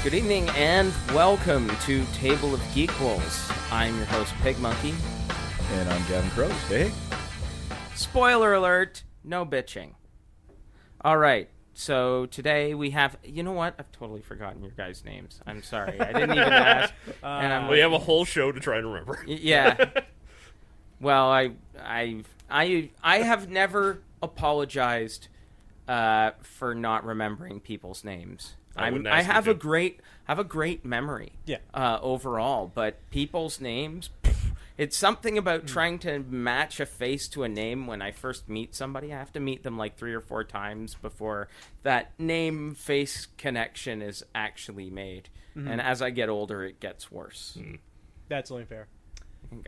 Good evening and welcome to Table of Geequals. I'm your host, PigMonkey. And I'm Gavin Carruthers. Hey. Spoiler alert, no bitching. Alright, so today we have... You know what? I've totally forgotten your guys' names. I'm sorry. I didn't even ask. We have a whole show to try and remember. Yeah. Well, I have never apologized for not remembering people's names. I have a great memory. Yeah. Overall, but people's names, it's something about trying to match a face to a name. When I first meet somebody, I have to meet them like 3 or 4 times before that name face connection is actually made. Mm-hmm. And as I get older, it gets worse. Mm. That's only fair.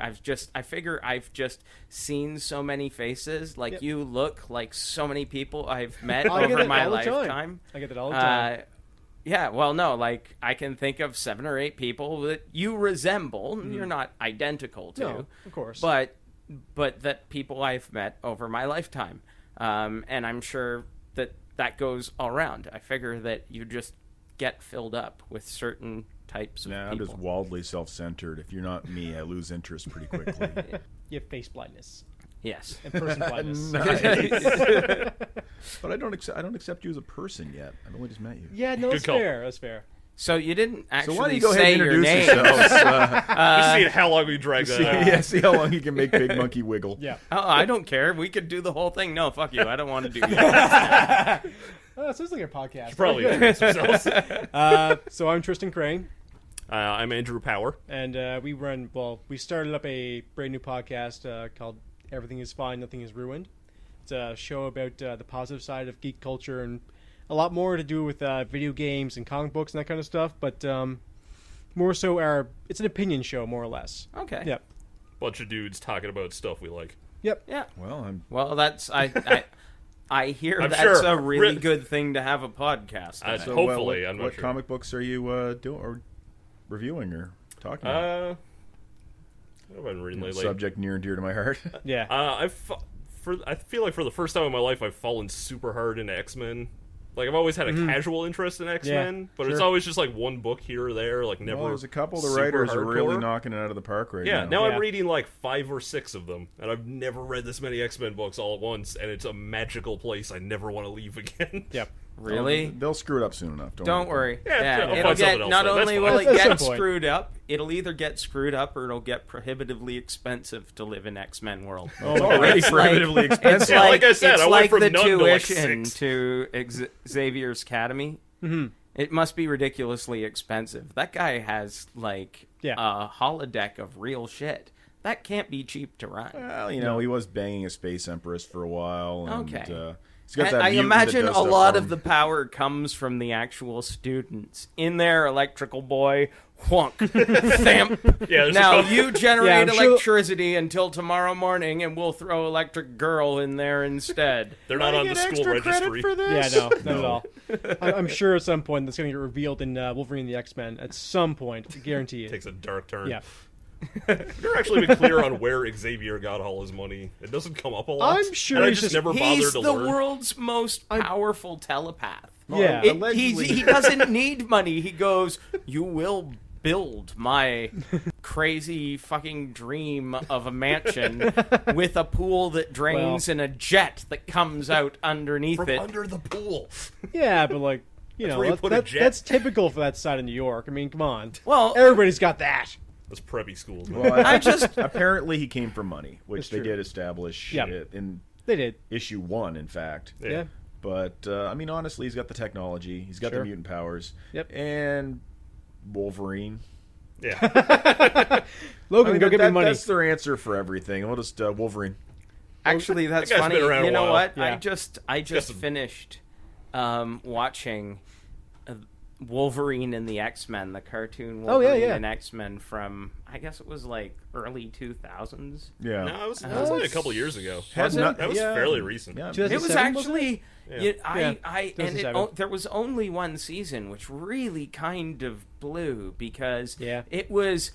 I figure I've just seen so many faces. Like, you look like so many people I've met over my lifetime. I get that all the time. Yeah, well, no, like, I can think of 7 or 8 people that you resemble. Mm. You're not identical to. No, of course. But that people I've met over my lifetime. And I'm sure that goes all around. I figure that you just get filled up with certain types of people. I'm just wildly self-centered. If you're not me, I lose interest pretty quickly. You have face blindness. Yes. And person blindness. Nice. But I don't accept you as a person yet. I've only just met you. Yeah, no, that's fair. That's fair. So you didn't actually so why don't you go ahead and your introduce name. yourselves? Just see how long we drag that out. Yeah, see how long you can make PigMonkey wiggle. Yeah. Oh, I don't care. We could do the whole thing. No, fuck you. I don't want to do that. Oh, it sounds like a podcast. Should probably introduce ourselves. So I'm Tristan Crane. I'm Andrew Power. And we started up a brand new podcast called Everything is Fine, Nothing is Ruined. It's a show about the positive side of geek culture and a lot more to do with video games and comic books and that kind of stuff, but more so it's an opinion show, more or less. Okay. Yep. Bunch of dudes talking about stuff we like. Yep. Yeah. Well, that's I hear I'm that's sure. a really good thing to have a podcast. so, hopefully, I'm not what sure. comic books are you doing or reviewing or talking about? What have I been reading lately? Subject near and dear to my heart. Yeah. I feel like for the first time in my life, I've fallen super hard into X-Men. Like, I've always had a casual interest in X-Men, but it's always just like one book here or there, like never. Well, there's a couple of the super writers are really hardcore. knocking it out of the park right now. Yeah, now I'm reading like 5 or 6 of them, and I've never read this many X-Men books all at once, and it's a magical place I never want to leave again. Yep. Really? They'll screw it up soon enough. Don't worry. Yeah, I'll it'll find get something else not then. That's only fine. will it At get some point. screwed up, it'll either get screwed up or it'll get prohibitively expensive to live in X-Men world. It's already prohibitively expensive. Yeah, like I said, it's I went like from the none to, like, tuition 6. to Xavier's Academy. Mm-hmm. It must be ridiculously expensive. That guy has like a holodeck of real shit. That can't be cheap to run. Well, he was banging a space empress for a while. And, Okay. he's got that I mutant that imagine does a stuff lot for of him. the power comes from the actual students. In there, electrical boy, whonk, thamp. Yeah, there's Now just you generate I'm sure- electricity until tomorrow morning, and we'll throw electric girl in there instead. They're not on the school registry. Yeah, no, not at all. I'm sure at some point that's going to get revealed in Wolverine and the X-Men. At some point, I guarantee you. Takes a dark turn. Yeah. I've never actually been clear on where Xavier got all his money. It doesn't come up a lot. I'm sure and I he's just just- never bothered He's to the learn. world's most powerful telepath. Yeah. He doesn't need money. He goes, you will build my crazy fucking dream of a mansion with a pool that drains and a jet that comes out underneath From it. under the pool. Yeah, but like, where you put a jet. that's typical for that side of New York. I mean, come on. Well, Everybody's got that. That's preppy schools. Man. Well, I just apparently he came from money, which That's they true. did establish Yeah. in They did. issue 1, in fact. Yeah. But I mean, honestly, he's got the technology, he's got Sure. the mutant powers, Yep. and Wolverine. Yeah. Logan, I mean, go get me money. That's their answer for everything. We'll just Wolverine. actually that's That guy's funny. been around a You know while. what? Yeah. I just some- finished watching Wolverine and the X-Men, the cartoon Wolverine yeah. and X-Men from, I guess it was like early 2000s. Yeah. No, that was only a couple years ago. Has not- That was yeah. fairly recent. Yeah. 2007, It was wasn't actually, Yeah. and 2007. there was only one season, which really kind of blew because Yeah. it was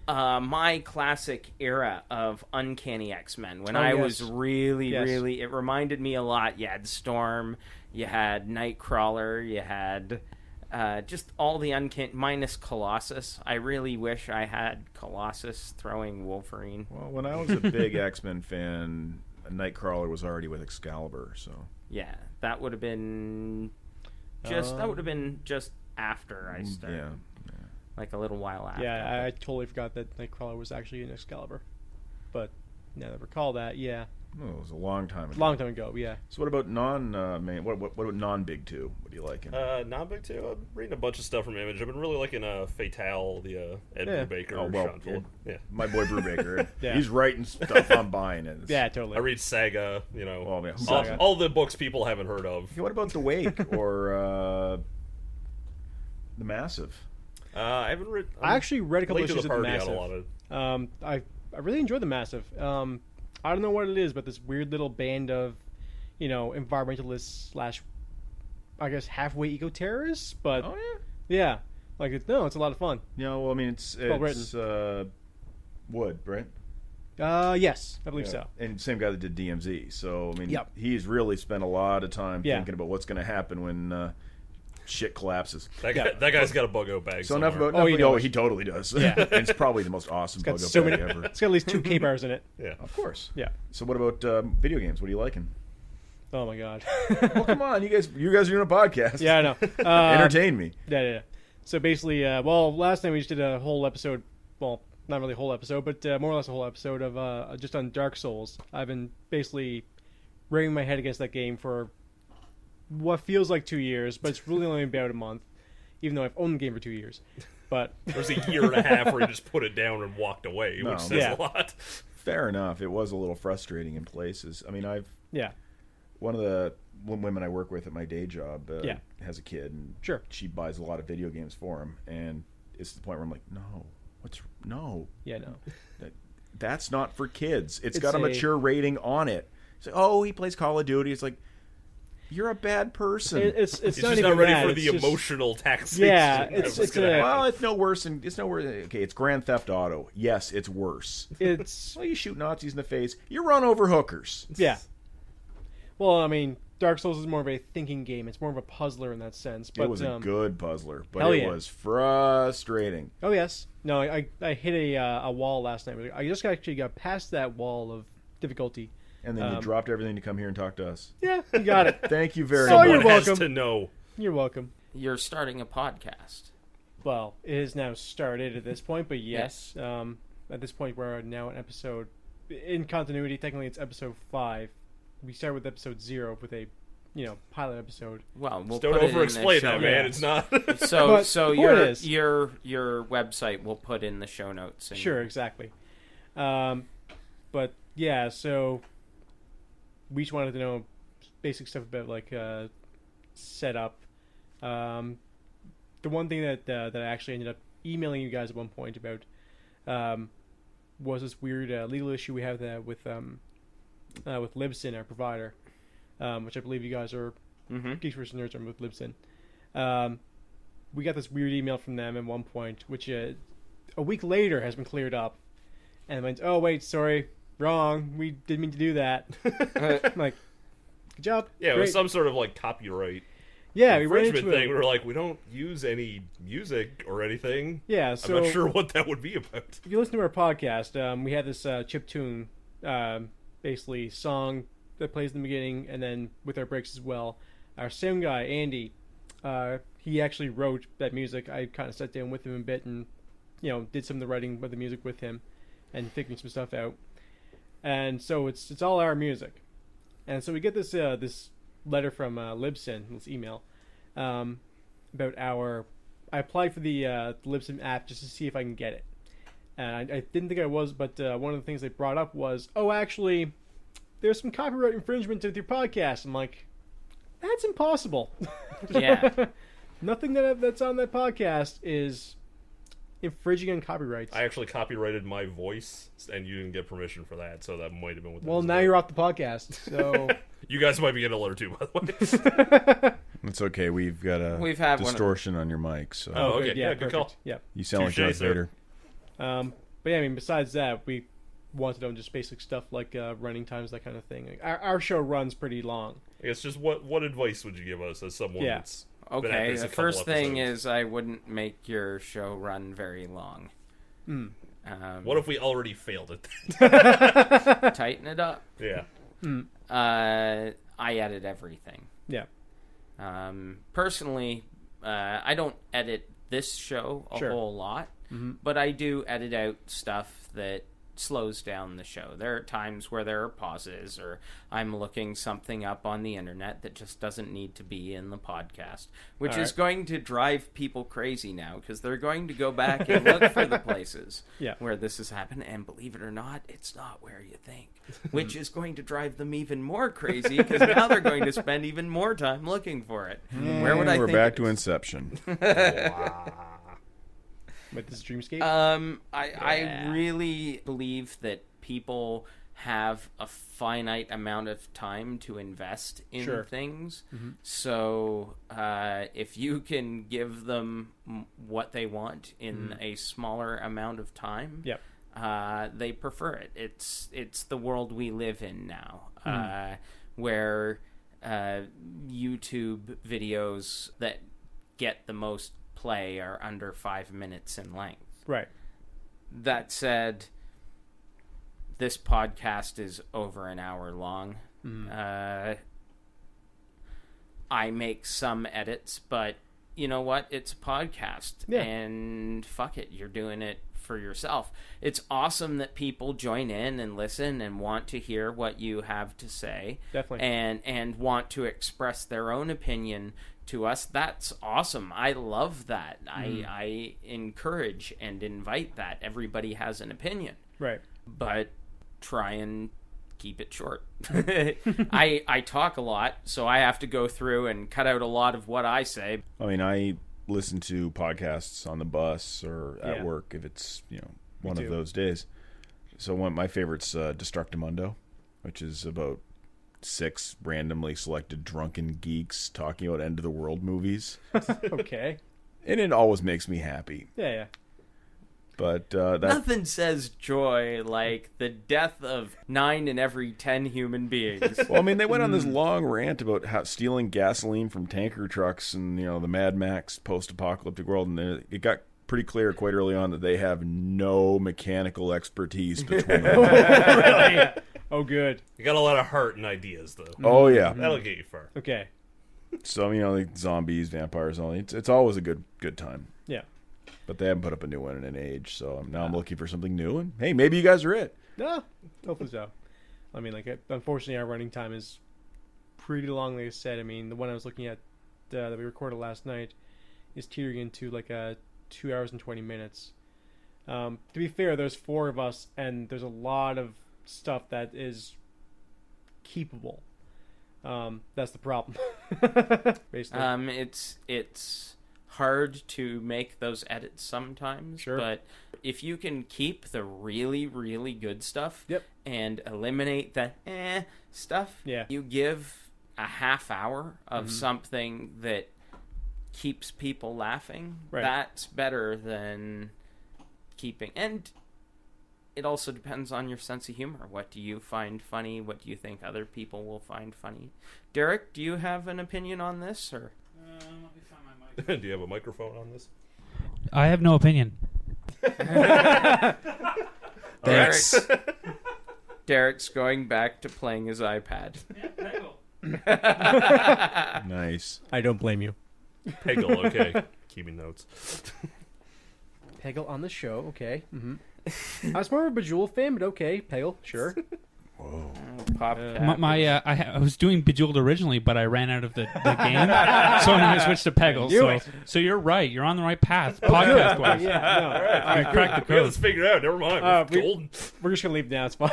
my classic era of Uncanny X-Men when I was Yes. really, it reminded me a lot. You had Storm, you had Nightcrawler, you had Just all the minus Colossus. I really wish I had Colossus throwing Wolverine. Well, when I was a big X-Men fan, Nightcrawler was already with Excalibur, so Yeah, that would have been just after I started. yeah. Like a little while after. Yeah, I totally forgot that Nightcrawler was actually in Excalibur. But now that I recall that, yeah. Oh, it was a long time ago. Long time ago, yeah. So what about main? What about non-Big Two? What do you like? Non-Big Two. I'm reading a bunch of stuff from Image. I've been really liking Fatale, the Ed Brubaker. Oh, well, Sean yeah. My boy Brubaker. Yeah. He's writing stuff. I'm buying it. Yeah, totally. I read Saga. Oh, yeah. Saga. All the books people haven't heard of. Okay, what about The Wake or The Massive? I haven't read. I actually read a couple late to issues the of The party on Massive. a lot of. I really enjoyed The Massive. I don't know what it is, but this weird little band of, environmentalists / I guess halfway eco-terrorists. But Oh yeah, like it's a lot of fun. yeah. Well, I mean, it's well written. Wood, right? Yes, I believe so. And same guy that did DMZ. So I mean, Yep. he's really spent a lot of time Yeah. thinking about what's going to happen when shit collapses. That guy's got a bug out bag. So somewhere. enough about. Oh, he Oh, does. he totally does. Yeah. And it's probably the most awesome It's got bug so up many. bag ever. It's got at least 2 K bars in it. Yeah. Of course. Yeah. So what about video games? What are you liking? Oh my god. Well, come on, you guys are doing a podcast. Yeah, I know. Entertain me. Yeah. So basically, last time we just did a whole episode. Well, not really a whole episode, but more or less a whole episode of just on Dark Souls. I've been basically ramming my head against that game for what feels like 2 years, but it's really only about a month, even though I've owned the game for 2 years. But There's a year and a half where he just put it down and walked away, No. which says Yeah. a lot. Fair enough. It was a little frustrating in places. I mean, yeah, one of the women I work with at my day job Yeah. has a kid, and Sure. she buys a lot of video games for him, and it's to the point where I'm like, no, yeah, no. that's not for kids. It's It's got a a- mature rating on it. It's like, oh, he plays Call of Duty. It's like, you're a bad person. It's He's not just even not ready that. for it's the just- emotional taxation. Yeah, of it's- what's it's gonna a- happen. Well, it's no worse. Okay, it's Grand Theft Auto. Yes, it's worse. It's Well, you shoot Nazis in the face. You run over hookers. yeah. Well, I mean, Dark Souls is more of a thinking game. It's more of a puzzler in that sense. But It was a good puzzler, but hell it yeah. was frustrating. Oh yes, no, I hit a wall last night. I just actually got past that wall of difficulty. And then you dropped everything to come here and talk to us. Yeah, you got it. Thank you very Oh, much. you're Someone has welcome. to know. You're welcome. You're starting a podcast. Well, it has now started at this point, but yes, at this point we're now an episode in continuity. Technically, it's episode 5. We start with episode 0 with a pilot episode. Well, we'll Just don't put it in the over-explain show that, man. notes. It's not. But So the point is- your website we'll put in the show notes. And Sure, exactly. But yeah, so we just wanted to know basic stuff about like setup. The one thing that I actually ended up emailing you guys at one point about was this weird legal issue we have with Libsyn, our provider, which I believe you guys are Geeks vs. Nerds are with Libsyn. We got this weird email from them at one point, which a week later has been cleared up, and went, "Oh wait, sorry, wrong. We didn't mean to do that." I'm like, good job. Yeah, it was Great. some sort of like copyright Yeah, we ran infringement into thing. it. We were like, we don't use any music or anything. Yeah, so I'm not sure what that would be about. if you listen to our podcast, we had this chiptune, basically song that plays in the beginning, and then with our breaks as well. Our sound guy Andy, he actually wrote that music. I kind of sat down with him a bit and did some of the writing of the music with him, and figuring some stuff out. And so it's all our music. And so we get this this letter from Libsyn, this email, about I applied for the Libsyn app just to see if I can get it. And I didn't think I was, but one of the things they brought up was, oh, actually, there's some copyright infringement with your podcast. I'm like, that's impossible. Yeah. Nothing that's on that podcast is infringing on copyrights. I actually copyrighted my voice, and you didn't get permission for that, so that might have been what that Well, was now about. you're off the podcast, so... You guys might be getting a letter too, by the way. It's okay. We've got a We've had one of- distortion on your mic, so Oh, okay. good, Yeah, good call. Yeah. you sound like Touche, Darth sir. Vader. But yeah, I mean, besides that, we wanted to know just basic stuff like running times, that kind of thing. Like, our show runs pretty long. I guess just what advice would you give us as someone Yeah. that's Okay, there's a the couple first thing episodes. is I wouldn't make your show run very long. What if we already failed at that? Tighten it up. Yeah. I edit everything. Yeah. Personally, I don't edit this show a Sure. whole lot, but I do edit out stuff that slows down the show. There are times where there are pauses, or I'm looking something up on the internet that just doesn't need to be in the podcast, which is going to drive people crazy now, because they're going to go back and look for the places where this has happened, and believe it or not, it's not where you think, which is going to drive them even more crazy, because now they're going to spend even more time looking for it. Where would I We're think back it to is? Inception. With this Dreamscape? I really believe that people have a finite amount of time to invest in things. So if you can give them what they want in a smaller amount of time, they prefer it. It's the world we live in now, where YouTube videos that get the most play are under 5 minutes in length. Right. That said, this podcast is over an hour long. I make some edits, but you know what? It's a podcast, and fuck it, you're doing it for yourself. It's awesome that people join in and listen and want to hear what you have to say. Definitely. And want to express their own opinion to us. That's awesome. I love that. I encourage and invite that. Everybody has an opinion. Right. But try and keep it short. I talk a lot, so I have to go through and cut out a lot of what I say. I mean, I listen to podcasts on the bus or at work if it's, one of those days. So one of my favorites, Destructimundo, which is about 6 randomly selected drunken geeks talking about end of the world movies. Okay. And it always makes me happy. Yeah. But nothing says joy like the death of 9 in every 10 human beings. Well, I mean, they went on this long rant about how stealing gasoline from tanker trucks and, the Mad Max post-apocalyptic world, and it got pretty clear quite early on that they have no mechanical expertise between them. Really? Oh, good. You got a lot of heart and ideas, though. Oh, yeah. That'll get you far. Okay. So, like zombies, vampires, all it's always a good time. Yeah. But they haven't put up a new one in an age, so now I'm looking for something new, and hey, maybe you guys are it. No, hopefully so. I mean, unfortunately, our running time is pretty long, like I said. I mean, the one I was looking at that we recorded last night is teetering into 2 hours and 20 minutes. To be fair, there's 4 of us, and there's a lot of stuff that is keepable. That's the problem. Basically. It's hard to make those edits sometimes, but if you can keep the really, really good stuff and eliminate the stuff, you give a half hour of something that keeps people laughing, that's better than keeping. And it also depends on your sense of humor. What do you find funny? What do you think other people will find funny? Derek, do you have an opinion on this, or? Let me find my mic. Do you have a microphone on this? I have no opinion. Derek's going back to playing his iPad. Nice. I don't blame you. Peggle, okay. Keeping notes. Peggle on the show, okay. I was more of a Bejeweled fan, but okay, Peggle, sure. Whoa. I was doing Bejeweled originally, but I ran out of the game, so I'm going to switch to Peggle. So you're right. You're on the right path, podcast-wise. Yeah, no. All right. You cracked the We got code. this figured out. Never mind. Golden. We're just going to leave it now. It's fine.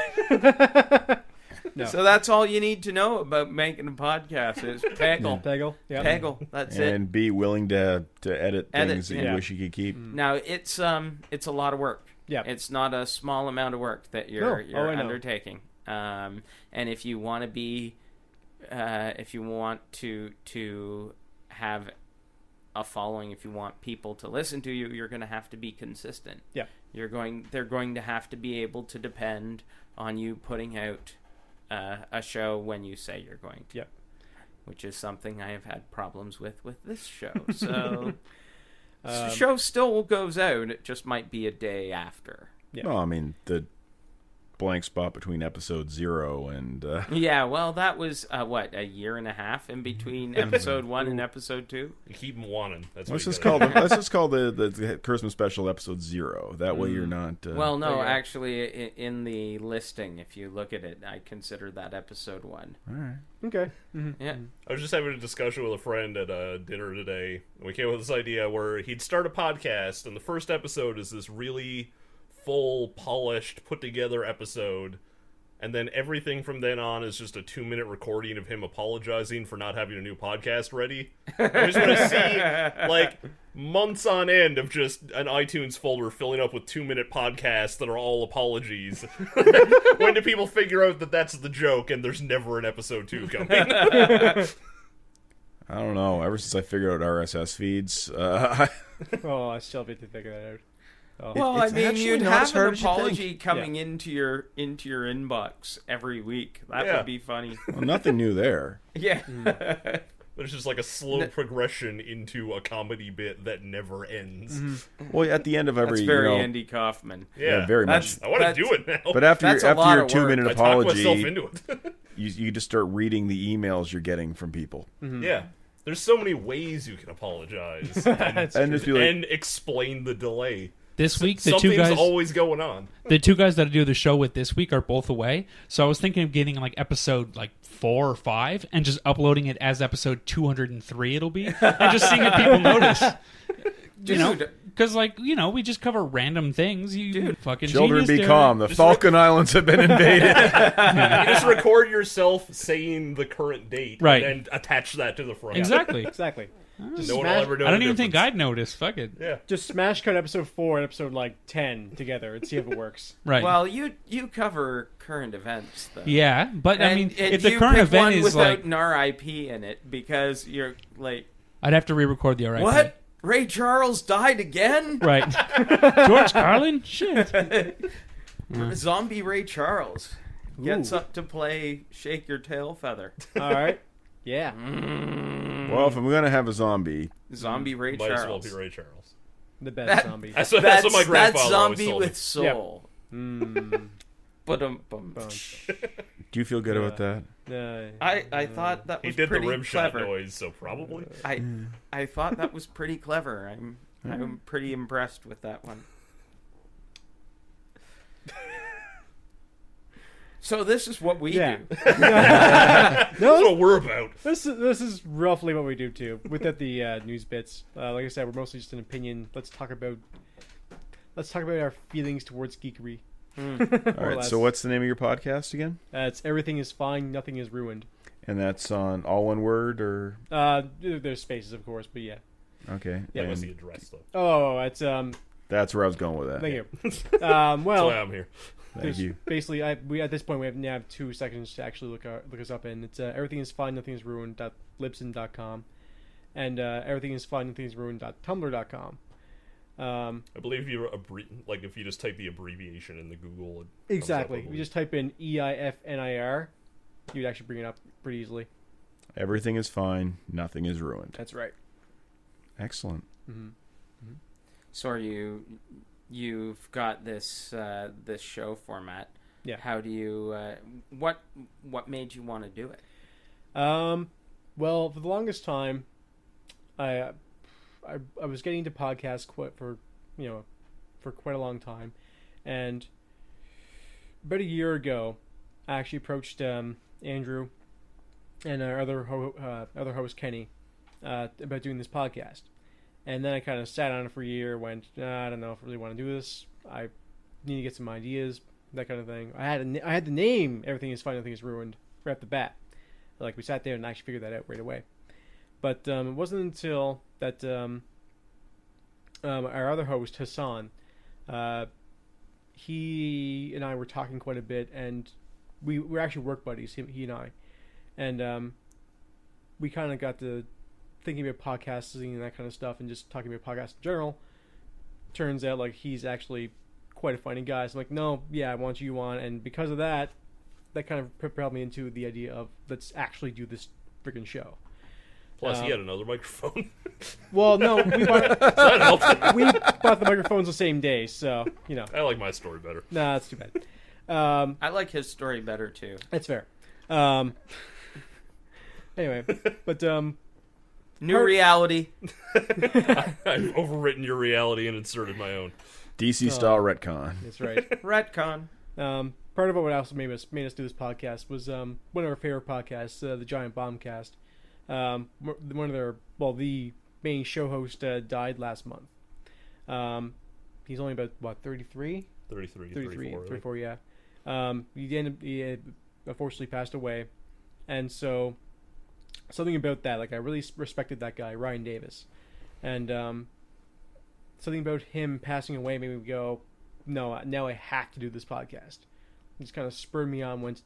No. So that's all you need to know about making a podcast is Peggle. Peggle, yeah. Peggle, that's it. And be willing to edit things that you yeah. wish you could keep. Now it's a lot of work. Yeah. It's not a small amount of work that you're I know. undertaking. And if you want to be, if you want to have a following, if you want people to listen to you, you're going to have to be consistent. Yeah. They're going to have to be able to depend on you putting out a show when you say you're going to. Yeah. which is something I have had problems with this show. So the show still goes out. It just might be a day after. Yeah. Well, I mean, the blank spot between episode 0 and... Yeah, well, that was, a year and a half in between episode 1 and episode 2? You keep them wanting. Let's just call the Christmas special episode 0. That way you're not... Well, no, actually, in the listing, if you look at it, I consider that episode 1. All right. Okay. Mm-hmm. Yeah. I was just having a discussion with a friend at dinner today, and we came up with this idea where he'd start a podcast, and the first episode is this really full, polished, put-together episode, and then everything from then on is just a 2-minute recording of him apologizing for not having a new podcast ready. I just want to see, like, months on end of just an iTunes folder filling up with 2-minute podcasts that are all apologies. When do people figure out that that's the joke and there's never an episode 2 coming? I don't know. Ever since I figured out RSS feeds, I still have to figure that out. Oh. Well, I mean, you'd have an apology coming into your inbox every week. That would be funny. Well, nothing new there. Yeah. There's just like a slow progression into a comedy bit that never ends. Mm-hmm. Well, at the end of every... That's very Andy Kaufman. Yeah, very much. I want to do it now. But after your 2-minute apology, I talk myself into it. you just start reading the emails you're getting from people. Mm-hmm. Yeah. There's so many ways you can apologize and just be like, and explain the delay. This week, the Something's two guys always going on. The two guys that I do the show with this week are both away, so I was thinking of getting like episode 4 or 5 and just uploading it as episode 203. It'll be and just seeing if people notice. Because we just cover random things. You fucking children, genius, be calm. The Falkland Islands have been invaded. You just record yourself saying the current date, right, and attach that to the front. Exactly. Just no one will ever know. I don't even think I'd notice. Fuck it. Yeah. Just smash cut episode 4 and episode 10 together and see if it works. Right. Well, you cover current events, though. Yeah, but I mean, if the you current pick event one is without an RIP in it, because you're like, I'd have to re-record the RIP. What? Ray Charles died again? Right. George Carlin? Shit. Zombie Ray Charles gets up to play Shake Your Tail Feather. All right. Yeah. Well, if I'm going to have a zombie... Zombie Ray Might Charles. As well be Ray Charles. The best zombie. That's what my grandfather that's zombie always told with me. soul. Yep. Do you feel good about that? I thought that was he did pretty the rim shot clever. noise, so probably. I thought that was pretty clever. I'm pretty impressed with that one. So this is what we do. That's what we're about. This is roughly what we do too. Without the news bits, like I said, we're mostly just an opinion. Let's talk about our feelings towards geekery. All right. So what's the name of your podcast again? It's Everything Is Fine, Nothing Is Ruined. And that's on all one word, or there's spaces, of course, but yeah. Okay. Yeah, what's the address though? Oh, it's That's where I was going with that. Thank you. That's why I'm here. Thank you. Basically, we at this point we have 2 seconds to actually look us up, and it's Everything Is Fine, Nothing Is Ruined.libsyn.com, and Everything Is Fine, Nothing Is Ruined.tumblr.com. I believe if you just type the abbreviation in the Google. Exactly. If you just type in EIFNIR, you'd actually bring it up pretty easily. Everything is fine. Nothing is ruined. That's right. Excellent. Mm-hmm. Mm-hmm. So you've got this show format. Yeah. How do you what made you want to do it? Well, for the longest time, I was getting into podcasts for quite a long time, and about a year ago, I actually approached Andrew and our other host Kenny about doing this podcast, and then I kind of sat on it for a year. Went, I don't know if I really want to do this. I need to get some ideas, that kind of thing. I had the name Everything Is Fine, Nothing Is Ruined right off the bat. Like, we sat there and actually figured that out right away. But it wasn't until that our other host, Hassan, he and I were talking quite a bit, and we were actually work buddies, he and I. And we kind of got to thinking about podcasting and that kind of stuff, and just talking about podcasts in general. Turns out, like, he's actually quite a funny guy. So I'm like, no, yeah, I want you on. And because of that, that kind of propelled me into the idea of, let's actually do this freaking show. Plus, he had another microphone. Well, no, we bought That helped. the microphones the same day, so I like my story better. Nah, that's too bad. I like his story better too. That's fair. Anyway, but New reality. I've overwritten your reality and inserted my own. DC style retcon. that's right. Retcon. Part of what also made us do this podcast was one of our favorite podcasts, the Giant Bombcast. One of the main show host died last month. He's only about 33? 34, yeah. He unfortunately passed away, and so something about that, like I really respected that guy, Ryan Davis, and something about him passing away made me go, no, now I have to do this podcast. It just kind of spurred me on.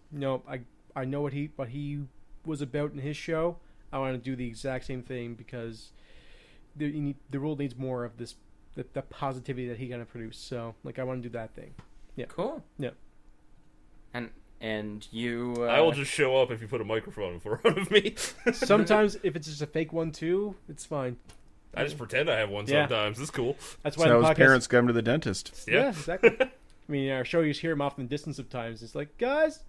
I know what he was about in his show. I want to do the exact same thing because the world needs more of this, the positivity that he kind of produced. So, like, I want to do that thing. Yeah. Cool. Yeah. And you... I will just show up if you put a microphone in front of me. Sometimes, if it's just a fake one too, it's fine. I just pretend I have one Yeah. sometimes. It's cool. That's why So the his podcast... parents got him to the dentist. Yeah, exactly. I mean, our show, you hear him off in the distance sometimes. It's like, guys,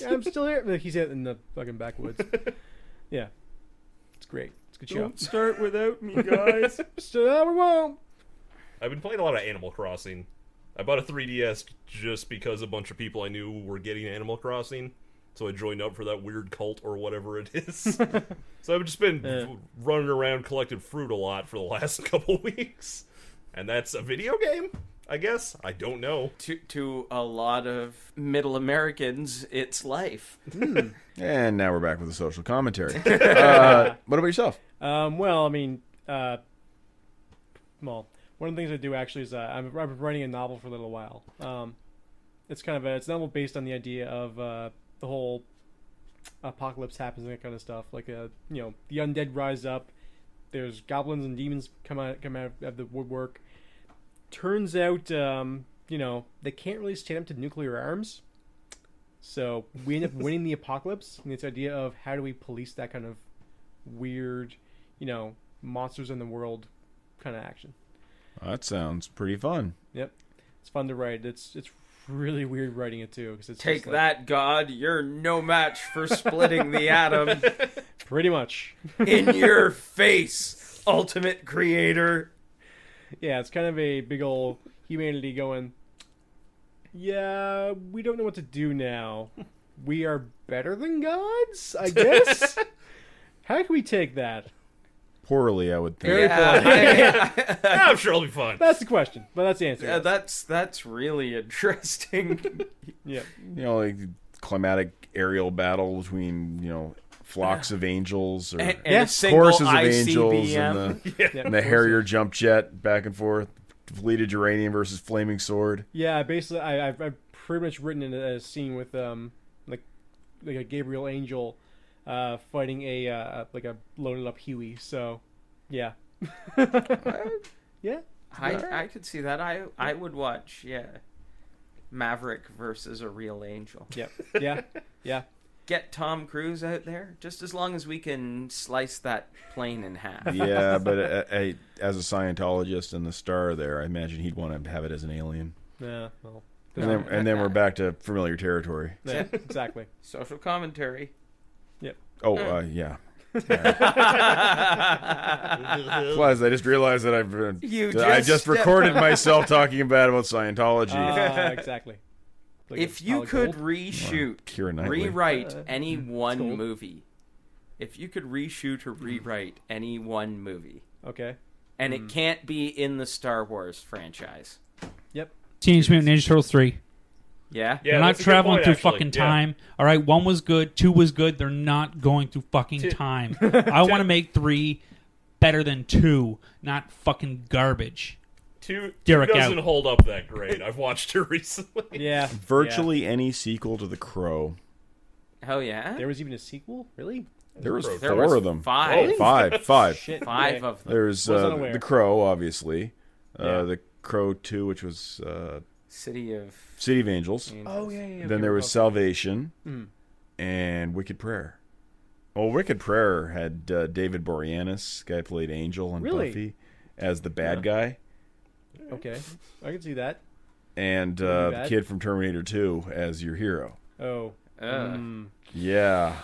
I'm still here. Like, he's out in the fucking backwoods. Yeah. It's great. It's a good show. Don't start without me, guys. So, we won't. I've been playing a lot of Animal Crossing. I bought a 3DS just because a bunch of people I knew were getting Animal Crossing, so I joined up for that weird cult or whatever it is. So I've just been running around collecting fruit a lot for the last couple weeks. And that's a video game, I guess? I don't know. To a lot of middle Americans, it's life. And now we're back with the social commentary. What about yourself? Well, I mean, one of the things I do actually is I've been writing a novel for a little while. It's kind of it's a novel based on the idea of the whole apocalypse happens and that kind of stuff. Like the undead rise up. There's goblins and demons come out of the woodwork. Turns out, they can't really stand up to nuclear arms. So we end up winning the apocalypse. And this idea of how do we police that kind of weird, monsters in the world kind of action. That sounds pretty fun. Yep, it's fun to write. It's really weird writing it too because it's Take just like, that, God! You're no match for splitting the atom. pretty much. In your face, ultimate creator. Yeah, it's kind of a big old humanity going. Yeah, we don't know what to do now. We are better than gods, I guess. How can we take that? Poorly, I would think. Very Yeah, I'm sure it'll be fun. That's the question, but that's the answer. yeah, that's really interesting. Yeah. Like climatic aerial battle between, flocks of angels or and Yeah. a single choruses of ICBM. angels Yeah, and the Harrier jump jet back and forth. Depleted uranium versus flaming sword. Yeah, basically, I've pretty much written in a scene with like a Gabriel angel fighting a loaded up Huey. So, yeah, yeah, I could see that. I would watch. Yeah, Maverick versus a real angel. yeah. Get Tom Cruise out there, just as long as we can slice that plane in half. Yeah, but as a Scientologist and the star there, I imagine he'd want to have it as an alien. Yeah, well, And then we're back to familiar territory. yeah, exactly. Social commentary. Yep. Oh, yeah. Plus, I just realized that I just recorded myself talking bad about Scientology. Exactly. Like If you Holly could Gold. reshoot, Keira Knightley. rewrite any one cool. movie, if you could reshoot or rewrite any one movie, Okay. and it can't be in the Star Wars franchise, Yep. Teenage Mutant Ninja Turtles 3. yeah, They're not that's a good traveling point, through actually. fucking Yeah. time. All right, 1 was good, 2 was good. They're not going through fucking time. I want to make 3 better than 2, not fucking garbage. Two Derrek doesn't out. hold up that great. I've watched her recently. Yeah. Virtually any sequel to The Crow. hell yeah, There was even a sequel, really? There was There 4 was of them. 5. Oh, five. Shit. Five okay. of them. There's Wasn't aware. The Crow, obviously. Yeah. The Crow 2, which was City of City of Angels. Angels. Oh yeah. Then there was okay. Salvation Mm. and Wicked Prayer. Well, Wicked Prayer had David Boreanaz, guy who played Angel on Really? Buffy, as the bad guy. Okay, I can see that. And Really the bad. kid from Terminator 2 as your hero. Oh, Yeah.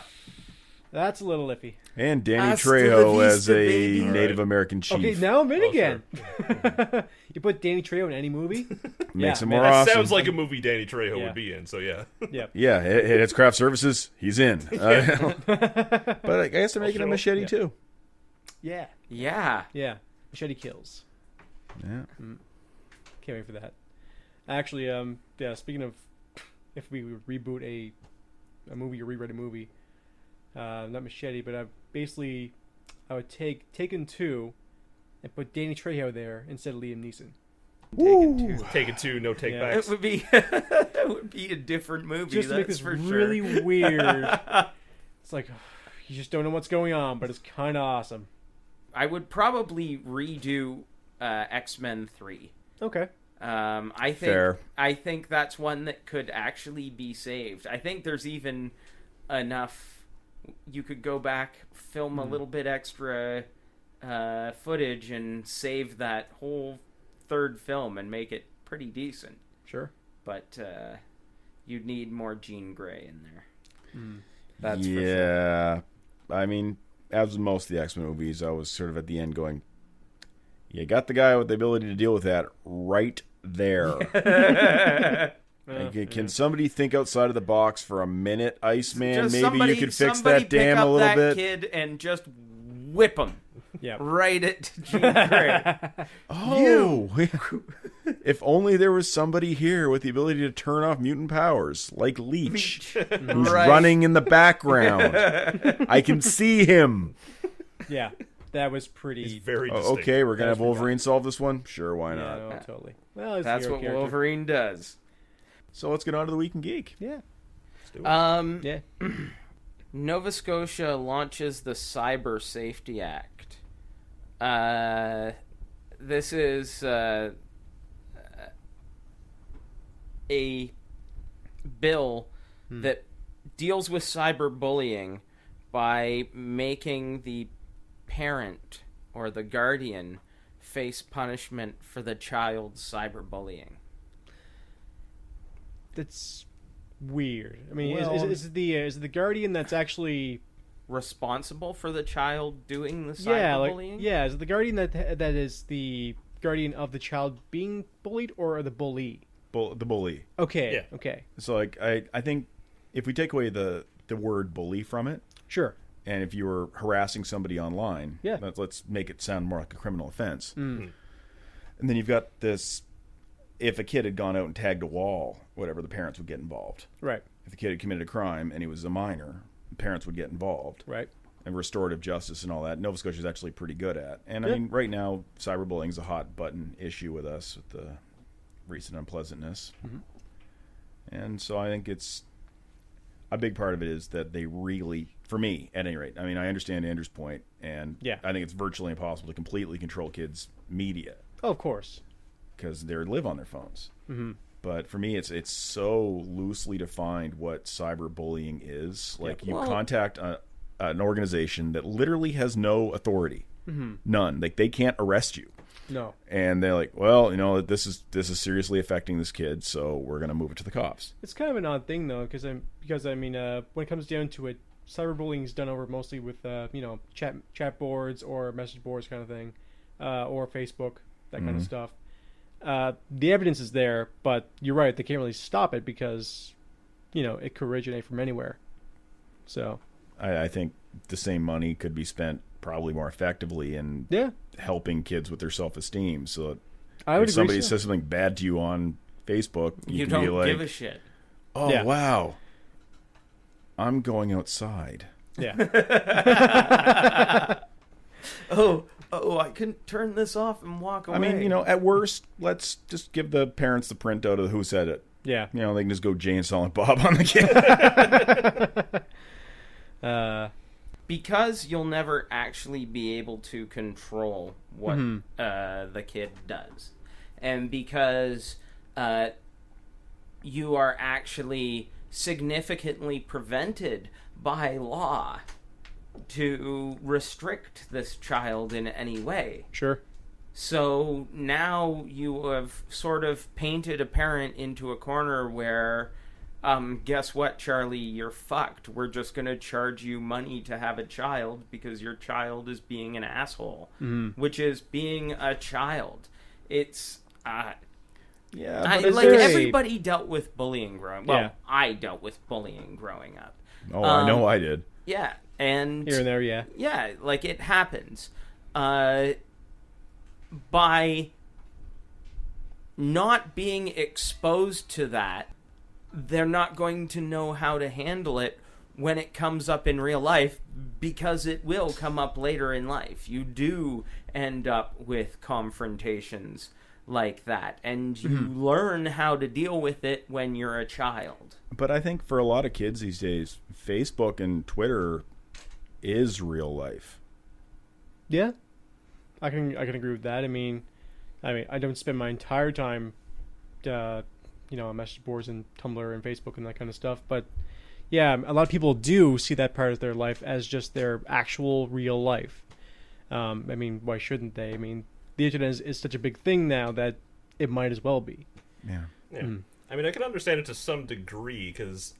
that's a little iffy. And Danny Hasta la Trejo as vista, a baby. Native Right. American chief. Okay, now I'm in Oh, again. You put Danny Trejo in any movie? Makes Yeah, it man, more That awesome. sounds like a movie Danny Trejo Yeah. would be in, so yeah. Yep. Yeah, it's craft services. He's in. But I guess they're making a show. machete Yeah. too. Yeah. Yeah. Yeah. Machete kills. Yeah. Can't wait for that. Actually, yeah, speaking of if we would reboot a movie or rewrite a movie, not Machete, but I would take Taken 2 and put Danny Trejo there instead of Liam Neeson. Take it two, no take Yeah. backs. It would be it would be a different movie. Just to make that's this for really sure. weird. It's like, you just don't know what's going on, but it's kind of awesome. I would probably redo X-Men 3. Okay. Fair. I think that's one that could actually be saved. I think there's even enough. You could go back, film a little bit extra footage, and save that whole third film and make it pretty decent. Sure. But you'd need more Jean Grey in there. That's for sure. Yeah. I mean, as with most of the X-Men movies, I was sort of at the end going, you got the guy with the ability to deal with that right there. Like, can somebody think outside of the box for a minute, Iceman? Just Maybe you could fix somebody that dam pick up a little that bit. kid and just whip him Yeah. right at Jean Grey. Oh, if only there was somebody here with the ability to turn off mutant powers, like Leech, who's Right. running in the background. I can see him. Yeah. That was pretty. He's very Oh, distinct. okay, we're gonna have That's pretty Wolverine solve this one. Sure, why Yeah, not? no, totally. Well, he's a That's hero what character. Wolverine does. So let's get on to the Week in Geek. Yeah. Let's do it. Yeah. Nova Scotia launches the Cyber Safety Act. This is a bill that deals with cyberbullying by making the parent or the guardian face punishment for the child's cyberbullying. That's weird. I mean, Well- is it the guardian that's actually Responsible for the child doing the is cyberbullying? it the guardian that is the guardian of the child being bullied or the bully? The bully. Okay. Yeah. Okay. So, like, I think if we take away the word bully from it, Sure. and if you were harassing somebody online, Yeah. let's make it sound more like a criminal offense. Mm. And then you've got this: if a kid had gone out and tagged a wall, whatever, the parents would get involved. Right. If the kid had committed a crime and he was a minor, the parents would get involved. Right. And restorative justice and all that, Nova Scotia is actually pretty good at. And I Yeah. mean, right now, cyberbullying is a hot button issue with us with the recent unpleasantness. And so I think it's a big part of it is that they really, for me, at any rate, I mean, I understand Andrew's point, and Yeah. I think it's virtually impossible to completely control kids' media Oh, of course. because they live on their phones. But for me, it's so loosely defined what cyberbullying is. Like, you Well- contact an organization that literally has no authority, none. Like, they can't arrest you, No. and they're like, well, you know, this is seriously affecting this kid, so we're gonna move it to the cops. It's kind of an odd thing though, because I mean, when it comes down to it, cyberbullying is done over mostly with chat boards or message boards kind of thing, or Facebook, that kind of stuff. The evidence is there, but you're right, they can't really stop it because it could originate from anywhere. So I think the same money could be spent probably more effectively in yeah, helping kids with their self-esteem. So that I would if somebody agree. So. says something bad to you on Facebook, you can don't be like, give a shit. oh, Yeah. wow, I'm going outside. Yeah, Oh, I can turn this off and walk away. I mean, at worst, let's just give the parents the printout of who said it. yeah. They can just go Jay and Silent Bob on the kid. because you'll never actually be able to control what the kid does, and because you are actually significantly prevented by law to restrict this child in any way. Sure. So now you have sort of painted a parent into a corner where, guess what, Charlie? You're fucked. We're just going to charge you money to have a child because your child is being an asshole, which is being a child. It's... Yeah, but very... everybody dealt with bullying growing. Well, Yeah. I dealt with bullying growing up. Oh, I know I did. Yeah, and Here and there, yeah. yeah, like it happens. By not being exposed to that, they're not going to know how to handle it when it comes up in real life, because it will come up later in life. You do end up with confrontations like that, and you learn how to deal with it when you're a child. But I think for a lot of kids these days, Facebook and Twitter is real life. Yeah, I can agree with that. I mean, I don't spend my entire time, on message boards and Tumblr and Facebook and that kind of stuff. But yeah, a lot of people do see that part of their life as just their actual real life. I mean, why shouldn't they? I mean, the internet is such a big thing now that it might as well be. Yeah. Yeah. I mean, I can understand it to some degree, because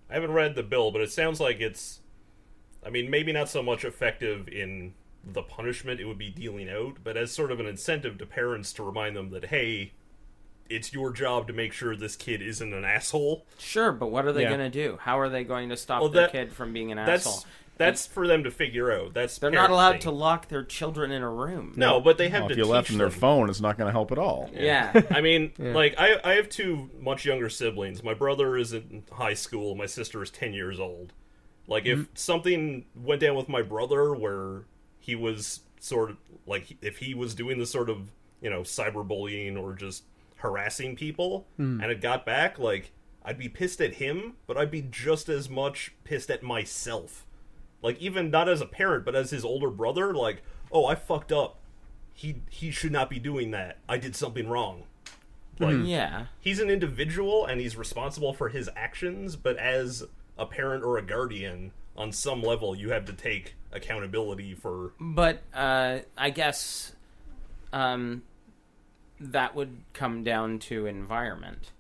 I haven't read the bill, but it sounds like it's, I mean, maybe not so much effective in the punishment it would be dealing out, but as sort of an incentive to parents to remind them that, hey, it's your job to make sure this kid isn't an asshole. Sure, but what are they going to do? How are they going to stop their kid from being an asshole? That's for them to figure out. They're not allowed to lock their children in a room. No, but they have to if you teach left them their them. phone, it's not going to help at all. Yeah. I mean, like, I have two much younger siblings. My brother is in high school. My sister is 10 years old. Like, if something went down with my brother where he was sort of, like, if he was doing this sort of, cyberbullying or just harassing people, and it got back, like, I'd be pissed at him, but I'd be just as much pissed at myself. Like, even not as a parent, but as his older brother, like, oh, I fucked up. He should not be doing that. I did something wrong. Like, Yeah. he's an individual, and he's responsible for his actions, but as a parent or a guardian, on some level, you have to take accountability for... But I guess that would come down to environment.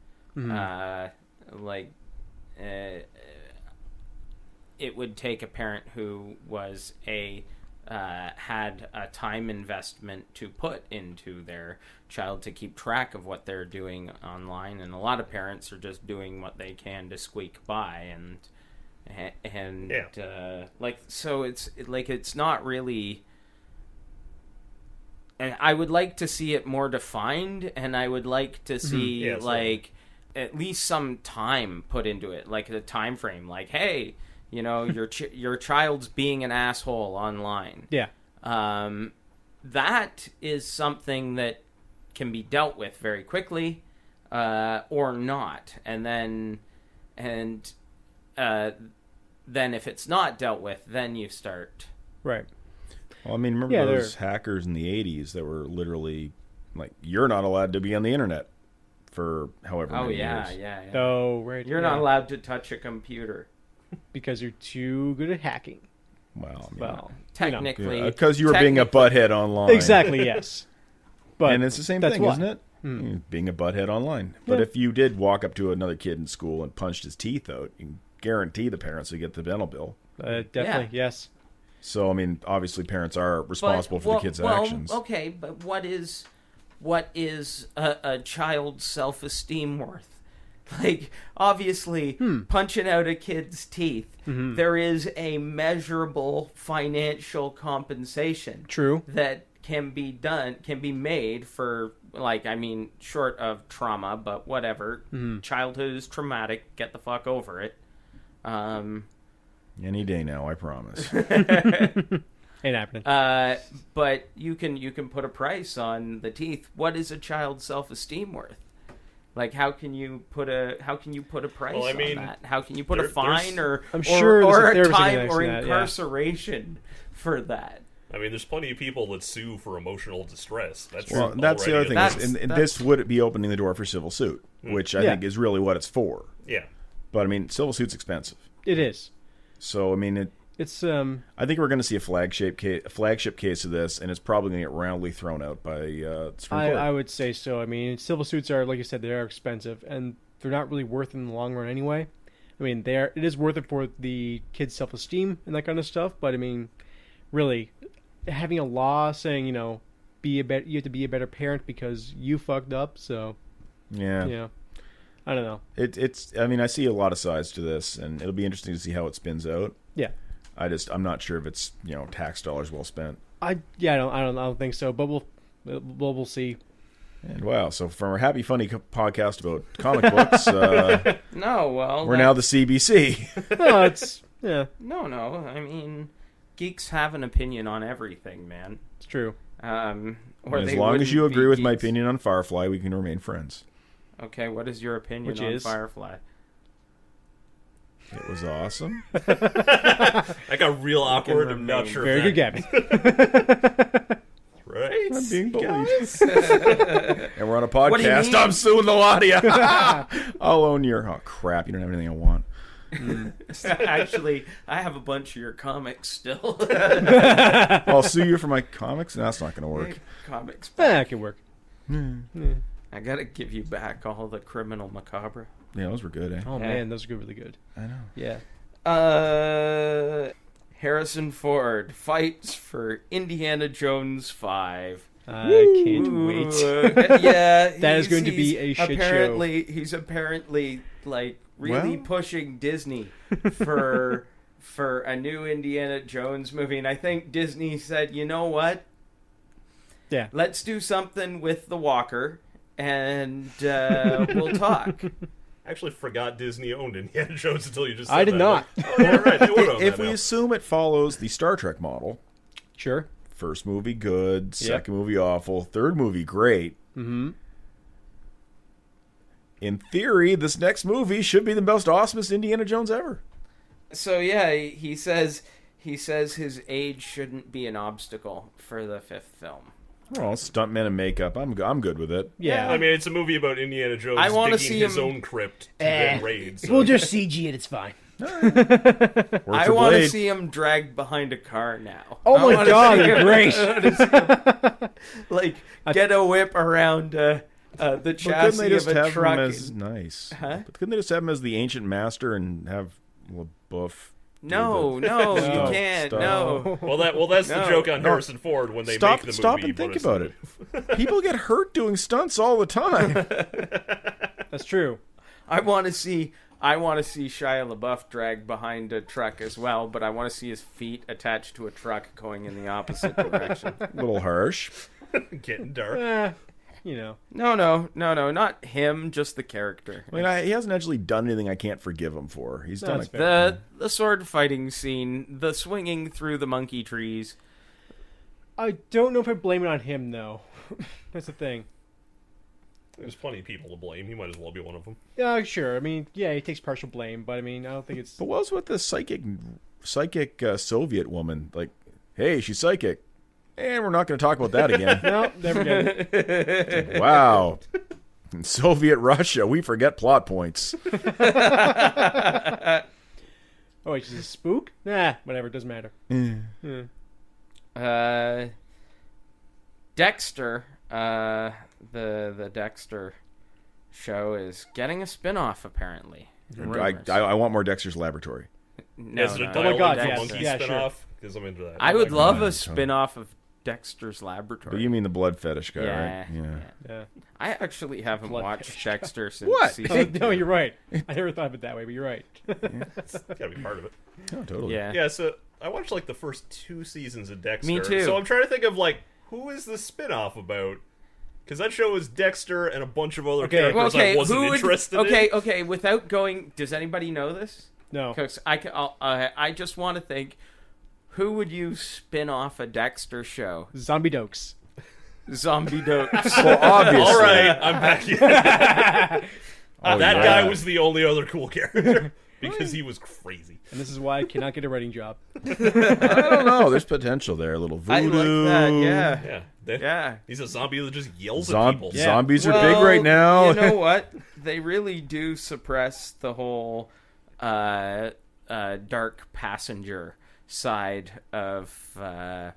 It would take a parent who was had a time investment to put into their child to keep track of what they're doing online, and a lot of parents are just doing what they can to squeak by, so it's not really. And I would like to see it more defined, and I would like to see at least some time put into it, like a time frame, like, hey, your child's being an asshole online. Yeah. That is something that can be dealt with very quickly, or not. And then if it's not dealt with, then you start. Right. Well, I mean, remember those hackers in the 80s that were literally like, you're not allowed to be on the internet for however many years. Yeah. Oh, right. You're not allowed to touch a computer. Because you're too good at hacking. Well, technically. Because you were being a butthead online. Exactly, yes. But and it's the same thing, isn't it? Being a butthead online. But if you did walk up to another kid in school and punched his teeth out, you can guarantee the parents would get the dental bill. Definitely, yes. So, I mean, obviously parents are responsible for the kids' actions. Okay, but what is a child's self-esteem worth? Like, obviously, punching out a kid's teeth, there is a measurable financial compensation. True. That can be made for, like, I mean, short of trauma, but whatever. Childhood is traumatic. Get the fuck over it. Any day now, I promise. Ain't happening. But you can put a price on the teeth. What is a child's self-esteem worth? Like, how can you put a price on that? How can you put a fine or a time or incarceration for that? I mean, there's plenty of people that sue for emotional distress. That's the other thing. And this would be opening the door for civil suit, which I think is really what it's for. Yeah. But I mean, civil suit's expensive. It is. So I mean, It's I think we're going to see a flagship case of this, and it's probably going to get roundly thrown out by Supreme Court. I would say so. I mean, civil suits are, like you said, they are expensive, and they're not really worth it in the long run anyway. I mean, it is worth it for the kids' self-esteem and that kind of stuff. But I mean, really, having a law saying you have to be a better parent because you fucked up. So yeah, I don't know. It's. I mean, I see a lot of sides to this, and it'll be interesting to see how it spins out. Yeah. I'm not sure if it's tax dollars well spent. I don't think so. But we'll see. And wow, so from our happy funny podcast about comic books, we're now the CBC. No, it's No. I mean, geeks have an opinion on everything, man. It's true. As long as you agree with my opinion on Firefly, we can remain friends. Okay, what is your opinion on Firefly? It was awesome. I got real awkward. I'm not sure. Very good, Gavin. Right? I'm being bullied. And we're on a podcast. I'm suing the lot of you. I'll own your... Oh, crap. You don't have anything I want. Actually, I have a bunch of your comics still. I'll sue you for my comics? No, that's not going to work. Comics. That can work. I got to give you back all the Criminal Macabre. Yeah, those were good, eh? Oh, man. Those are really good. I know. Yeah. Harrison Ford fights for Indiana Jones 5. I can't wait. Yeah, that is going to be a shit show. He's apparently really pushing Disney for a new Indiana Jones movie, and I think Disney said, you know what? Yeah, let's do something with the Walker, and we'll talk. I actually forgot Disney owned Indiana Jones until you just said I did that. not. Oh, yeah, right. They would own if that we now. assume it follows the Star Trek model, sure. First movie good, second movie awful, third movie great. Mm-hmm. In theory, this next movie should be the most awesomest Indiana Jones ever. So yeah, he says his age shouldn't be an obstacle for the fifth film. Well, stuntmen and makeup, I'm good with it. Yeah, I mean, it's a movie about Indiana Jones digging his own crypt to then raid. So. We'll just CG it. It's fine. I want to see him dragged behind a car now. Oh my god, great! Get a whip around the chassis of a truck. Nice. Huh? But couldn't they just have him as the ancient master and have LaBeouf? No, you can't. No. Well, that's the joke on Harrison Ford when they make the movie. Stop and think about it. People get hurt doing stunts all the time. That's true. I want to see Shia LaBeouf dragged behind a truck as well, but I want to see his feet attached to a truck going in the opposite direction. A little harsh. Getting dark. No, not him, just the character. I mean, he hasn't actually done anything I can't forgive him for. He's done the sword fighting scene, the swinging through the monkey trees. I don't know if I blame it on him though. That's the thing. There's plenty of people to blame. He might as well be one of them. Yeah, sure. I mean, yeah, he takes partial blame, but I mean, I don't think it's. But what was with the psychic Soviet woman? Like, hey, she's psychic. And we're not going to talk about that again. No, never again. Wow. In Soviet Russia, we forget plot points. Oh, wait, she's a spook? Nah, whatever, it doesn't matter. Dexter, the Dexter show is getting a spin-off, apparently. I want more Dexter's Laboratory. No, oh my god, yes. yes. Monkey spin-off? Because I'm into that. I would love a spin-off of Dexter's Laboratory. But you mean the blood fetish guy, right? Yeah. I actually haven't watched Dexter since season 2. No, you're right. I never thought of it that way, but you're right. It's got to be part of it. Oh, totally. Yeah, so I watched the first 2 seasons of Dexter. Me too. So I'm trying to think of who is the spin-off about? Because that show is Dexter and a bunch of other characters I wasn't interested in. Okay, without going, does anybody know this? No. Because I just want to think, who would you spin off a Dexter show? Zombie Dokes. Zombie Dokes. Well, obviously. All right, I'm back. That guy was the only other cool character because he was crazy. And this is why I cannot get a writing job. I don't know. There's potential there. A little voodoo. I like that, Yeah. He's a zombie that just yells at people. Yeah. Zombies are big right now. You know what? They really do suppress the whole dark passenger side of the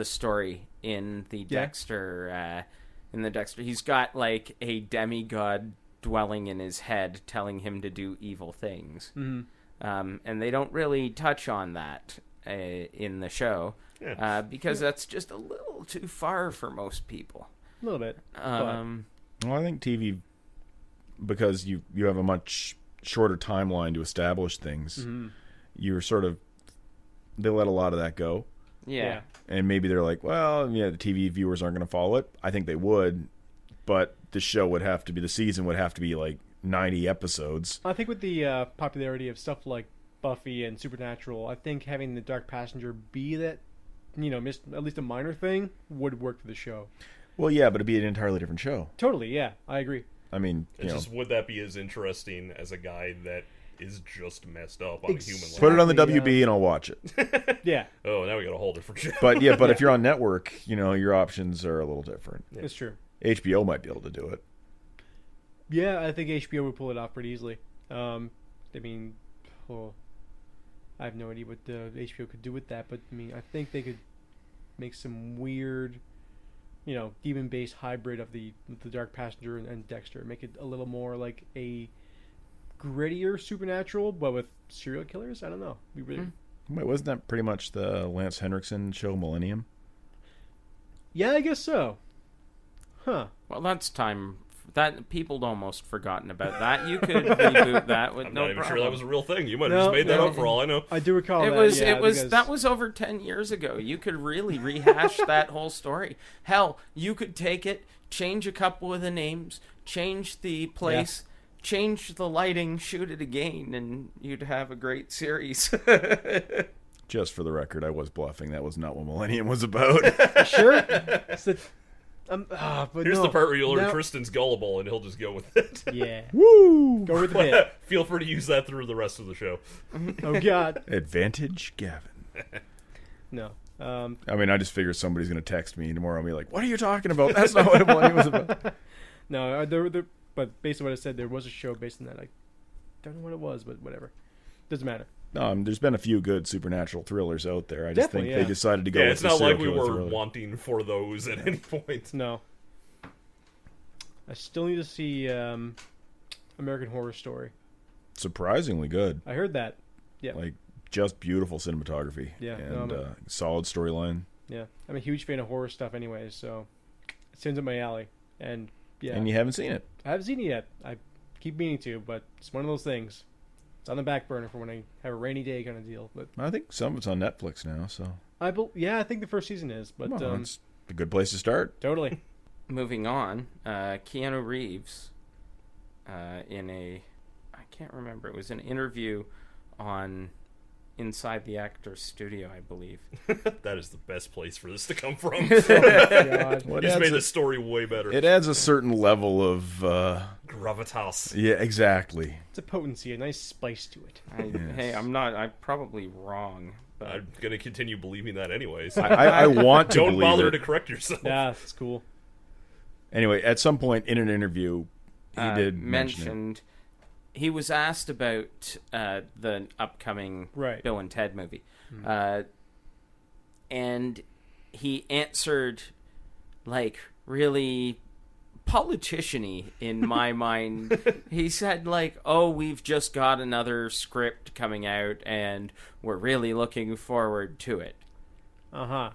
story in the Dexter. In the Dexter, he's got like a demigod dwelling in his head, telling him to do evil things, and they don't really touch on that in the show because that's just a little too far for most people. A little bit. Well, I think TV, because you have a much shorter timeline to establish things, you're sort of, they let a lot of that go. Yeah. And maybe they're like, well, yeah, the TV viewers aren't going to follow it. I think they would, but the show would have to be, the season would have to be like 90 episodes. I think with the popularity of stuff like Buffy and Supernatural, I think having the Dark Passenger be that, at least a minor thing would work for the show. Well, yeah, but it'd be an entirely different show. Totally, yeah, I agree. I mean, would that be as interesting as a guy that is just messed up on a human level? Put it on the WB and I'll watch it. Yeah. Oh, now we got a whole different show. But if you're on network, your options are a little different. Yeah. It's true. HBO might be able to do it. Yeah, I think HBO would pull it off pretty easily. I have no idea what HBO could do with that, but I think they could make some weird, demon-based hybrid of the Dark Passenger and Dexter. Make it a little more like a grittier Supernatural, but with serial killers. I don't know. Wait, wasn't that pretty much the Lance Henriksen show, Millennium? Yeah, I guess so. Huh. Well, that's time. That people almost forgotten about that. You could reboot that with I'm no not even problem. sure that was a real thing. You might have just made that up for all I know. I do recall that. That was over 10 years ago. You could really rehash that whole story. Hell, you could take it, change a couple of the names, change the place, change the lighting, shoot it again, and you'd have a great series. Just for the record, I was bluffing. That was not what Millennium was about. Sure. Here's the part where you learn Tristan's gullible, and he'll just go with it. Yeah. Woo! Go with the bit. Feel free to use that through the rest of the show. Oh, God. Advantage Gavin. No. I just figure somebody's going to text me tomorrow and be like, what are you talking about? That's not what Millennium was about. No, but based on what I said, there was a show based on that. I don't know what it was, but whatever. Doesn't matter. There's been a few good supernatural thrillers out there. I just think they decided to go with it's not the like we serial were thriller. wanting for those at any point. No. I still need to see American Horror Story. Surprisingly good. I heard that. Yeah. Like, just beautiful cinematography. Yeah. And solid storyline. Yeah. I'm a huge fan of horror stuff anyways, so it seems up my alley. And, yeah. And you haven't seen it. I haven't seen it yet. I keep meaning to, but it's one of those things. It's on the back burner for when I have a rainy day kind of deal. But I think some of it's on Netflix now, so... I think the first season is, but... it's a good place to start. Totally. Moving on, Keanu Reeves, in a... I can't remember. It was an interview on Inside the Actors Studio, I believe. That is the best place for this to come from. God. You just made the story way better. It adds a certain level of... gravitas. Yeah, exactly. It's a potency, a nice spice to it. Hey, I'm probably wrong. But I'm going to continue believing that anyways. I want to Don't believe bother it. to correct yourself. Yeah, it's cool. Anyway, at some point in an interview, he did mention he was asked about the upcoming Bill and Ted movie. And he answered like really politician-y in my mind. He said like, oh, we've just got another script coming out and we're really looking forward to it. Uh-huh.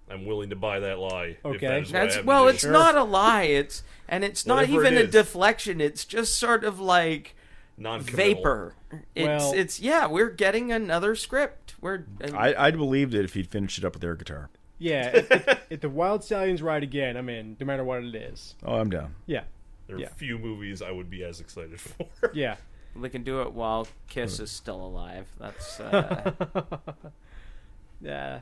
I'm willing to buy that lie. Okay. If that is what I have to do. It's not a lie. It's not Whatever even it a is. deflection. It's just sort of like Non-committal. vapor. Well- We're getting another script. I'd believed it if he'd finished it up with air guitar. Yeah, if the Wild Stallions ride again, I'm in, no matter what it is. Oh, I'm down. Yeah. There are few movies I would be as excited for. Yeah. They can do it while Kiss is still alive. That's Yeah.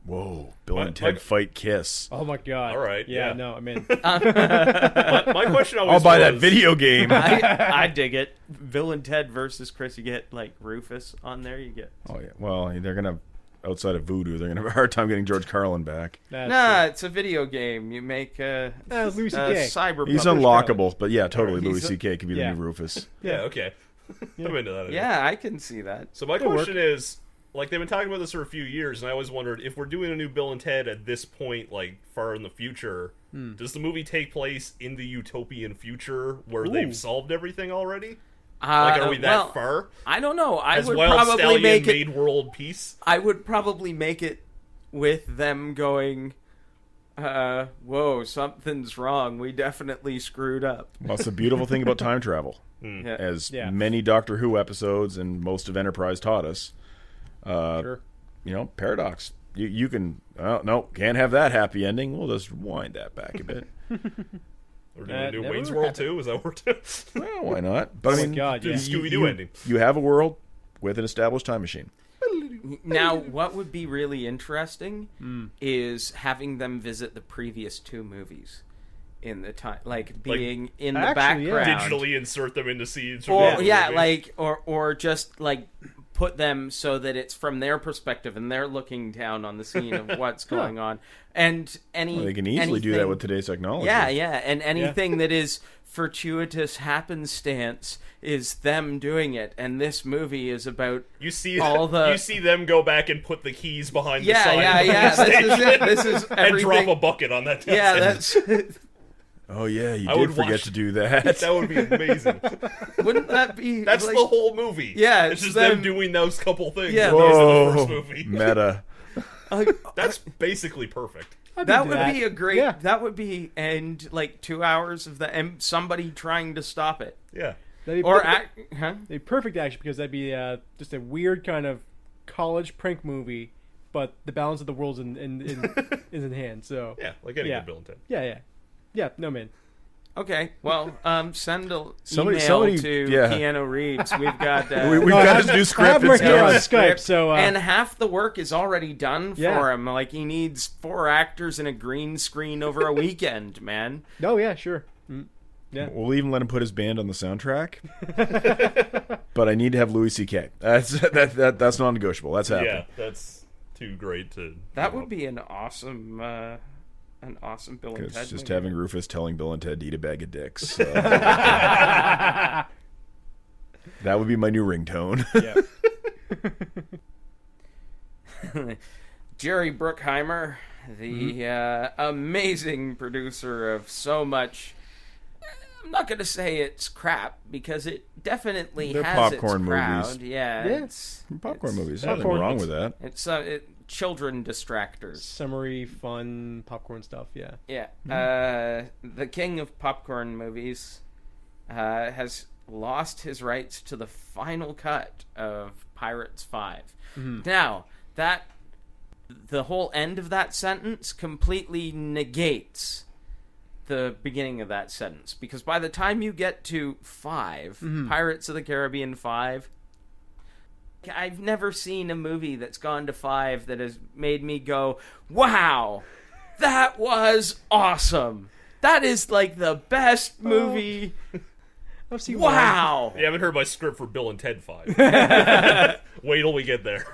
Whoa, Bill and Ted fight Kiss. Oh my God. All right, Yeah, yeah. no, I'm in. My question always I'll buy that was- video game. I dig it. Bill and Ted versus Chris. You get like Rufus on there. You get Oh yeah. Well, they're gonna outside of Voodoo, they're gonna have a hard time getting George Carlin back. it's a video game. You make Louis C.K. cyber. He's published unlockable, but yeah, totally. He's Louis C.K. could be the yeah. new Rufus. Yeah, okay. I'm into that. Yeah, I can see that. So my question is, like they've been talking about this for a few years, and I always wondered if we're doing a new Bill and Ted at this point, like far in the future, does the movie take place in the utopian future where they've solved everything already? Like, are we that far? I don't know. As Wild Stallion made world peace? I would probably make it with them going, whoa, something's wrong. We definitely screwed up. Well, it's a beautiful thing about time travel. As many Doctor Who episodes and most of Enterprise taught us. You know, paradox. You can, no, can't have that happy ending. We'll just wind that back a bit. We're doing a new Wayne's World too? Is that what we're doing? Well, why not? But I mean, Scooby-Doo ending. You have a world with an established time machine. Now, what would be really interesting is having them visit the previous 2 movies in the time, like being in the background. Digitally insert them into scenes. Or or just like put them so that it's from their perspective and they're looking down on the scene of what's going on. And they can easily do that with today's technology. Yeah, and anything that is fortuitous happenstance is them doing it, and this movie is about you see them go back and put the keys behind the sign. This is everything. And drop a bucket on that. Yeah, that's. Oh yeah, you did forget to do that. That would be amazing. Wouldn't that be? That's like, the whole movie. Yeah, it's just them doing those couple things. Yeah, the first movie. Meta. That's basically perfect. That would be a great. Yeah. That would be like 2 hours of somebody trying to stop it. Yeah. That'd be perfect actually, because that'd be just a weird kind of college prank movie, but the balance of the world's is in hand. So yeah, like any good Bill and Ted. Yeah, no man. Okay, well, send an email to Keanu Reeves. We've got we've got his new script. I have him right here on Skype, so and half the work is already done for him. Like he needs 4 actors and a green screen over a weekend, man. Oh yeah, sure. Yeah, we'll even let him put his band on the soundtrack. But I need to have Louis C.K. That's non-negotiable. That's happening. Yeah, that's too great to. That would be an awesome. An awesome Bill and Ted. It's just having Rufus telling Bill and Ted to eat a bag of dicks. That would be my new ringtone. Yeah. Jerry Bruckheimer, the amazing producer of so much. I'm not going to say it's crap because it definitely has popcorn its crowd. Movies. Yeah, it's popcorn movies. There's nothing wrong with that. It's children distractors, summary, fun popcorn stuff. Yeah. The king of popcorn movies has lost his rights to the final cut of Pirates 5. Now that the whole end of that sentence completely negates the beginning of that sentence, because by the time you get to 5, Pirates of the Caribbean 5. I've never seen a movie that's gone to 5 that has made me go, wow, that was awesome. That is like the best movie. I've seen wow. You haven't heard my script for Bill and Ted 5. Wait till we get there.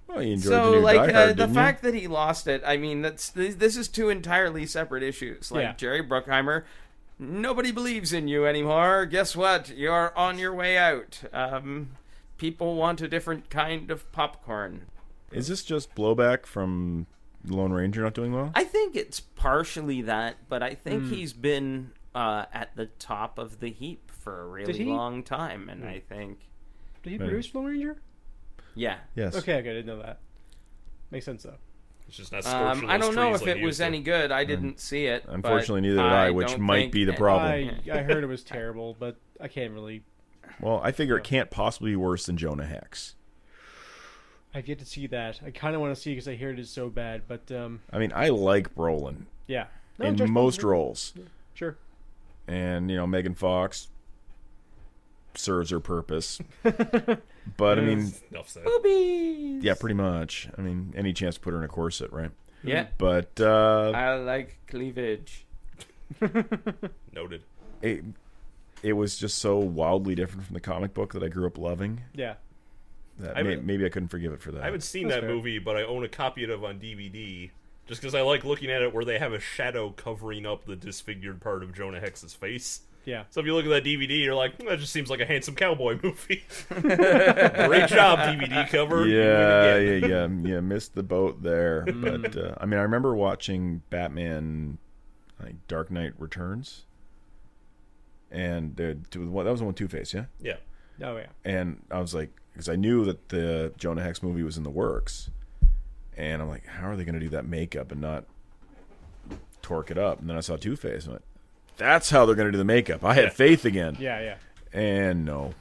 Well, you enjoyed the new Die Hard, the fact that he lost it, I mean, this is 2 entirely separate issues. Jerry Bruckheimer, nobody believes in you anymore. Guess what? You're on your way out. People want a different kind of popcorn. Is this just blowback from The Lone Ranger not doing well? I think it's partially that, but I think he's been at the top of the heap for a really long time, and I think... Did he produce Lone Ranger? Yeah. Yes. Okay, I didn't know that. Makes sense, though. It's just not I don't know if it was any good. I didn't see it. Unfortunately, neither did I, which might be the problem. I heard it was terrible, but I can't really... Well, I figure it can't possibly be worse than Jonah Hex. I've yet to see that. I kind of want to see it because I hear it is so bad, but... I mean, I like Brolin. Yeah. In most roles. Yeah, sure. And, Megan Fox serves her purpose. But, I mean... Boobies! Yeah, pretty much. I mean, any chance to put her in a corset, right? Yeah. But, I like cleavage. Noted. It was just so wildly different from the comic book that I grew up loving. Yeah. That maybe I couldn't forgive it for that. I haven't seen that movie, but I own a copy of it on DVD. Just because I like looking at it where they have a shadow covering up the disfigured part of Jonah Hex's face. Yeah. So if you look at that DVD, you're like, that just seems like a handsome cowboy movie. Great job, DVD cover. Yeah, missed the boat there. But I mean, I remember watching Batman, like Dark Knight Returns, and that was the one with Two-Face, yeah. Yeah. Oh yeah. And I was like, because I knew that the Jonah Hex movie was in the works, and I'm like, how are they going to do that makeup and not torque it up? And then I saw Two-Face, and I went, that's how they're going to do the makeup. I had faith again. Yeah. And no.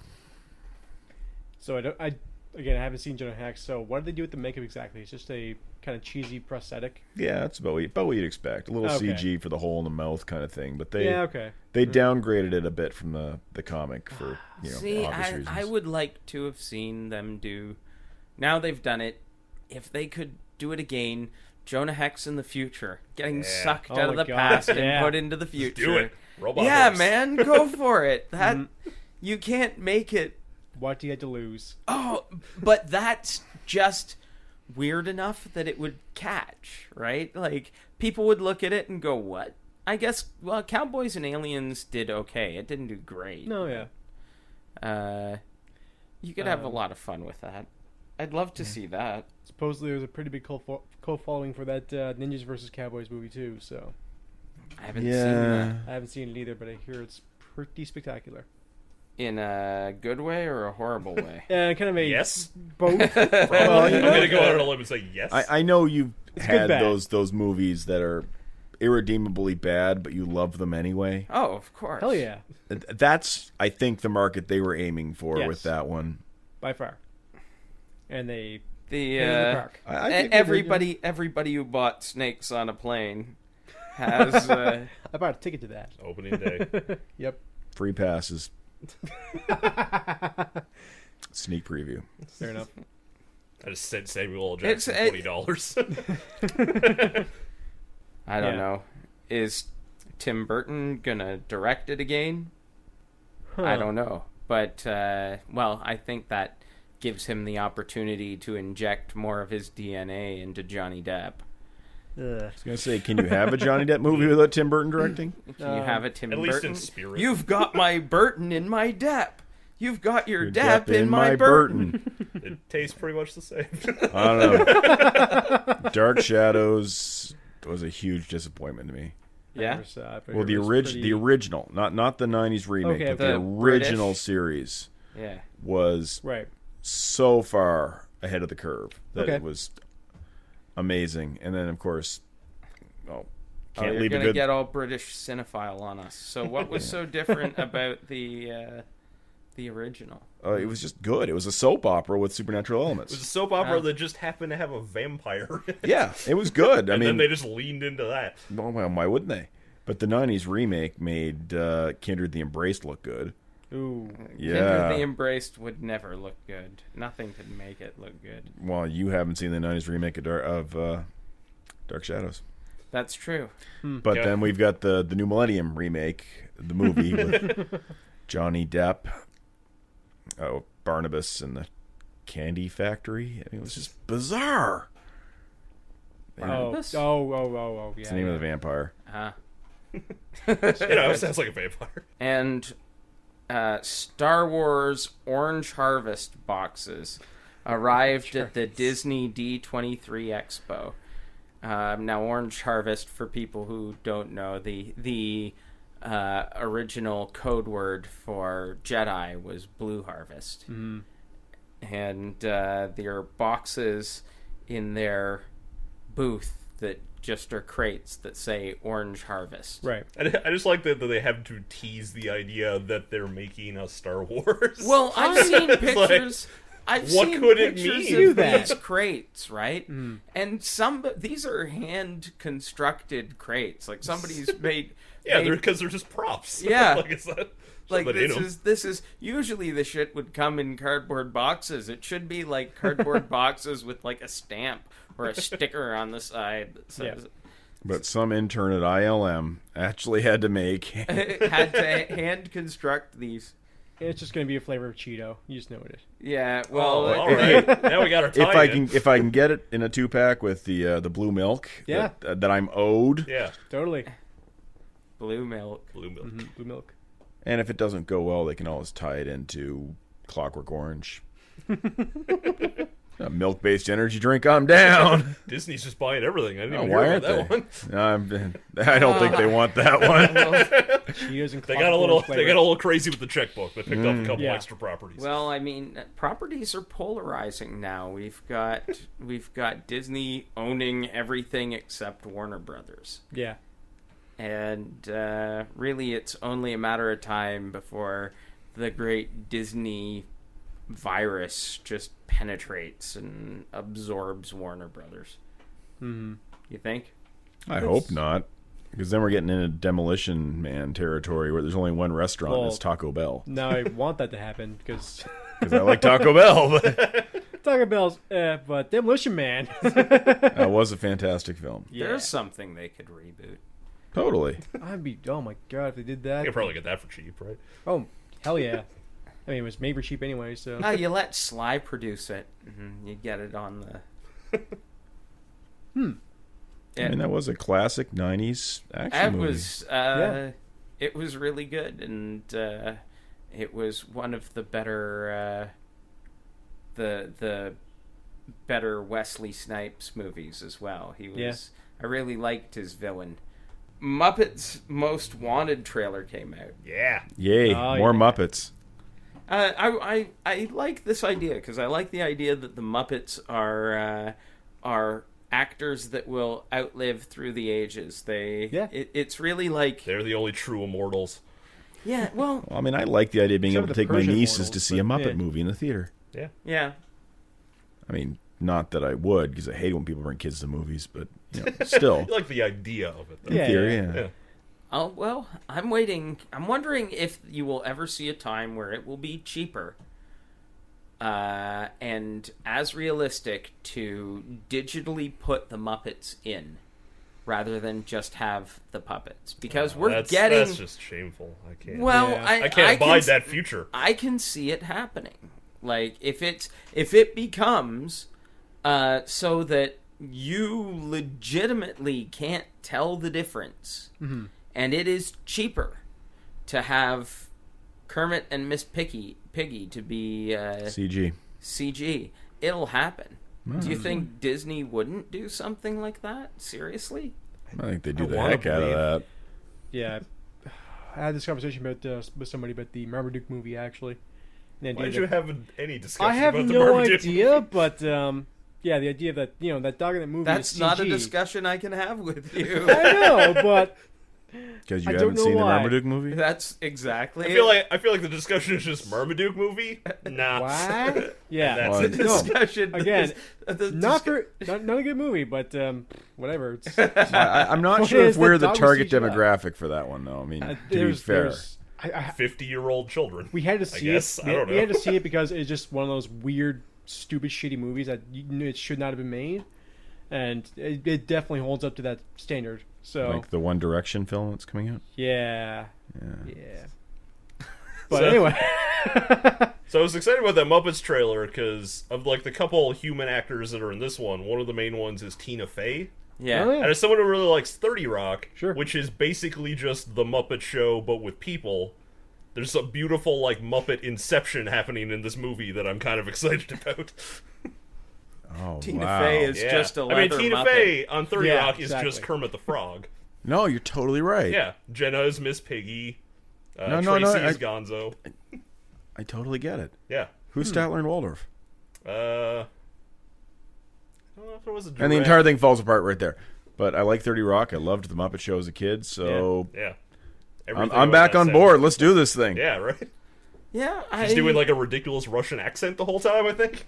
So I haven't seen Jonah Hex. So what do they do with the makeup exactly? It's just a kind of cheesy prosthetic. Yeah, that's about what you'd expect. A little Okay. CG for the hole in the mouth kind of thing. But they They downgraded it a bit from the comic for See, obvious reasons. I would like to have seen them do. Now they've done it. If they could do it again, Jonah Hex in the future, getting sucked out of my the God. past and Yeah. put into the future. Do it. Robot Yeah, horse. man, go for it. That you can't make it. What do you have to lose? Oh, but that's just weird enough that it would catch, right? Like people would look at it and go, "What?" I guess. Well, Cowboys and Aliens did okay. It didn't do great. No, yeah. You could have a lot of fun with that. I'd love to see that. Supposedly there's a pretty big cult following for that Ninjas vs. Cowboys movie too. So I haven't seen that. I haven't seen it either, but I hear it's pretty spectacular. In a good way or a horrible way? Kind of a Yes. both. I'm going to go out on a limb and say yes. I know you've had bad. those movies that are irredeemably bad, but you love them anyway. Oh, of course. Hell yeah, That's, I think, the market they were aiming for Yes. with that one. by far. And they The hit it in the park. I think they did, everybody who bought Snakes on a Plane has. I bought a ticket to that. Opening day. Yep. free passes. Sneak preview. Fair enough. I just sent Samuel L. Jackson $20. I don't Yeah. know. Is Tim Burton gonna direct it again? I don't know, but well, I think that gives him the opportunity to inject more of his DNA into Johnny Depp. Ugh. I was going to say, can you have a Johnny Depp movie without Tim Burton directing? Can you have a Tim at Burton? least in spirit. You've got my Burton in my Depp. You've got your Depp in my Burton. It tastes pretty much the same. I don't know. Dark Shadows was a huge disappointment to me. Yeah. Never saw it, but Well, it the was pretty- original, not the '90s remake, Okay, but the the original British. series Yeah. was Right. so far ahead of the curve that Okay. it was amazing. And then, of course, can't You're leave a gonna good. get all British cinephile on us. So what was so different about the original? It was just good. It was a soap opera with supernatural It was a elements. soap opera that just happened to have a vampire. Yeah, it was good. I And mean, then they just leaned into that. well, why wouldn't they? But the '90s remake made Kindred the Embraced look good. Ooh. Yeah. Kindred the Embraced would never look good. Nothing could make it look good. Well, you haven't seen the '90s remake of Dark Shadows. That's true. But Yeah. then we've got the New Millennium remake, the movie with Johnny Depp, Barnabas and the Candy Factory. I mean, it was just bizarre. Barnabas? Oh, yeah. It's the name of the vampire. It sounds like a vampire. And Star Wars Orange Harvest boxes arrived at the Disney D23 Expo. Now, Orange Harvest, for people who don't know, the original code word for Jedi was Blue Harvest. Mm-hmm. And there are boxes in their booth that just are crates that say Orange Harvest. Right. I just like that they have to tease the idea that they're making a Star Wars. Well, I've seen It's like, pictures. I've what seen could it pictures mean? of that. these crates, right? And these are hand constructed crates. Like somebody's made. yeah, made- because they're just props. Yeah. like it's not. like something in 'em. this is usually the shit would come in cardboard boxes. It should be like cardboard boxes with like a stamp or a sticker on the side that says. But some intern at ILM actually had to make. Had to hand construct these. It's just going to be a flavor of Cheeto. You just know it is. Yeah, Oh, well, all right. Now we got our tie if I can get it in a 2-pack with the blue milk Yeah. that I'm owed, Yeah. Totally. blue milk. Blue milk. Blue milk. And if it doesn't go well, they can always tie it into Clockwork Orange. A milk-based energy drink, I'm down. Disney's just buying everything. I didn't even Why hear aren't about they? that one. I don't think they want that one. Cheetos and They got a little flavor. crazy with the checkbook. They picked up a couple Yeah. extra properties. Well, I mean, properties are polarizing now. We've got Disney owning everything except Warner Brothers. Yeah. And really, it's only a matter of time before the great Disney virus just penetrates and absorbs Warner Brothers. Mm-hmm. You think? I hope not. Because then we're getting into Demolition Man territory where there's only one restaurant and it's Taco Bell. Now I want that to happen because Because I like Taco Bell. But Taco Bell's, but Demolition Man. that was a fantastic film. There's something they could reboot. Totally. Oh my god, if they did that. You could probably get that for cheap, right? Oh, hell yeah. I mean, it was made for cheap anyway, so. No, you let Sly produce it. You get it on the... I mean, that was a classic 90s action movie. It was really good, and it was one of the better the better Wesley Snipes movies as well. He was. Yeah. I really liked his villain. Muppets Most Wanted trailer came out. Yeah. Yay, Oh, more yeah. Muppets. I like this idea because I like the idea that the Muppets are actors that will outlive through the ages. It's really like They're the only true immortals. well, Well, I mean, I like the idea of being Some able of to the take my Persian nieces mortals, to see a but, Muppet yeah. movie in the theater. yeah. I mean, not that I would, because I hate when people bring kids to movies, but still, You like the idea of it, though. in Yeah, theory, yeah. Yeah. Oh, well, I'm waiting. I'm wondering if you will ever see a time where it will be cheaper and as realistic to digitally put the Muppets in rather than just have the puppets. Because That's just shameful. I can't. Well, Yeah. I can't abide that future. I can see it happening. Like, if it becomes so that you legitimately can't tell the difference, and it is cheaper to have Kermit and Miss Piggy to be CG, it'll happen. Do you think Disney wouldn't do something like that? Seriously? I think they do I the wanna heck out of believe. that. Yeah. I had this conversation about with somebody about the Marmaduke movie, actually. And the Why idea did you that- have any discussion I have about the no Marmaduke idea, movie? but yeah, the idea that that dog in that movie That's is not a CG. discussion I can have with you. I know, but Because you I don't haven't know seen the why. Marmaduke movie? That's exactly I feel like the discussion is just Marmaduke movie. Nah. what? Yeah, That's Well, it. the discussion. Again, the not a good movie, but whatever. It's, I'm not What sure is if we're the the dog target CGI? demographic for that one, though. I mean, to be there's, fair. there's, I, 50-year-old children. we had to see guess. it. I don't We had know. to see it because it's just one of those weird, stupid, shitty movies that it should not have been made, and it definitely holds up to that standard. So Like the One Direction film that's coming out? yeah. But So- anyway, So I was excited about that Muppets trailer because of like the couple human actors that are in this one. One of the main ones is Tina Fey. Yeah. Oh, yeah. And as someone who really likes 30 Rock, Sure. which is basically just the Muppet Show but with people, there's a beautiful like Muppet Inception happening in this movie that I'm kind of excited about. Oh, Tina wow. Fey is just a leather I mean, Tina Muppet. Fey on 30 Yeah, Rock is exactly. just Kermit the Frog. No, you're totally right. Yeah, Jenna is Miss Piggy. No, Tracy I- is Gonzo. I totally get it. Yeah. Who's Statler and Waldorf? I don't know if it was a And the direct- entire thing falls apart right there. But I like 30 Rock. I loved the Muppet Show as a kid, so Yeah. I'm Everything back about on that board. sounds- Let's do this thing. Yeah, right? Yeah, She's doing like a ridiculous Russian accent the whole time, I think.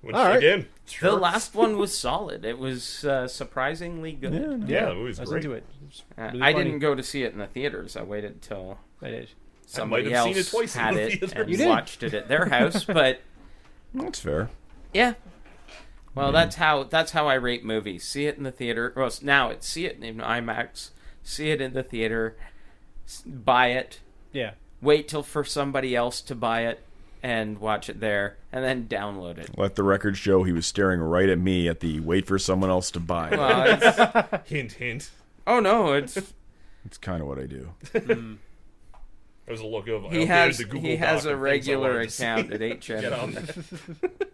Which, All right. again, the sure. last one was solid. It was surprisingly good. Yeah, the movie's I was great. into it. It's I really funny. didn't go to see it in the theaters. I waited till I did. somebody have seen else it twice in had the it theater. and You did? watched it at their house. But That's fair. yeah, well, that's how I rate movies. See it in the theater. Well, now it's see it in IMAX. See it in the theater. Buy it. Yeah. Wait till for somebody else to buy it and watch it there, and then download it. Let the record show he was staring right at me at the wait for someone else to buy. Well, it's, Hint, hint. oh no, it's It's kind of what I do. There's a look of he has a regular account at HMV. Get on that.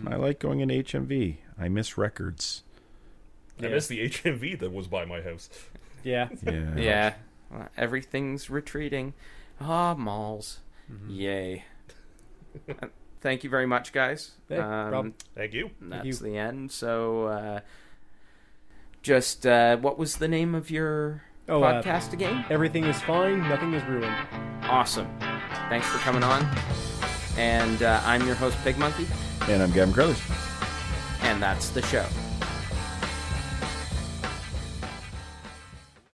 I like going in HMV. I miss records. I miss the HMV that was by my house. Yeah. Yeah. Well, everything's retreating. Malls. Yay. Thank you very much, guys. Hey, Rob. Thank you. That's the end. So, what was the name of your podcast again? Everything is fine, nothing is ruined. Awesome. Thanks for coming on. And I'm your host, PigMonkey. And I'm Gavin Carruthers. And that's the show.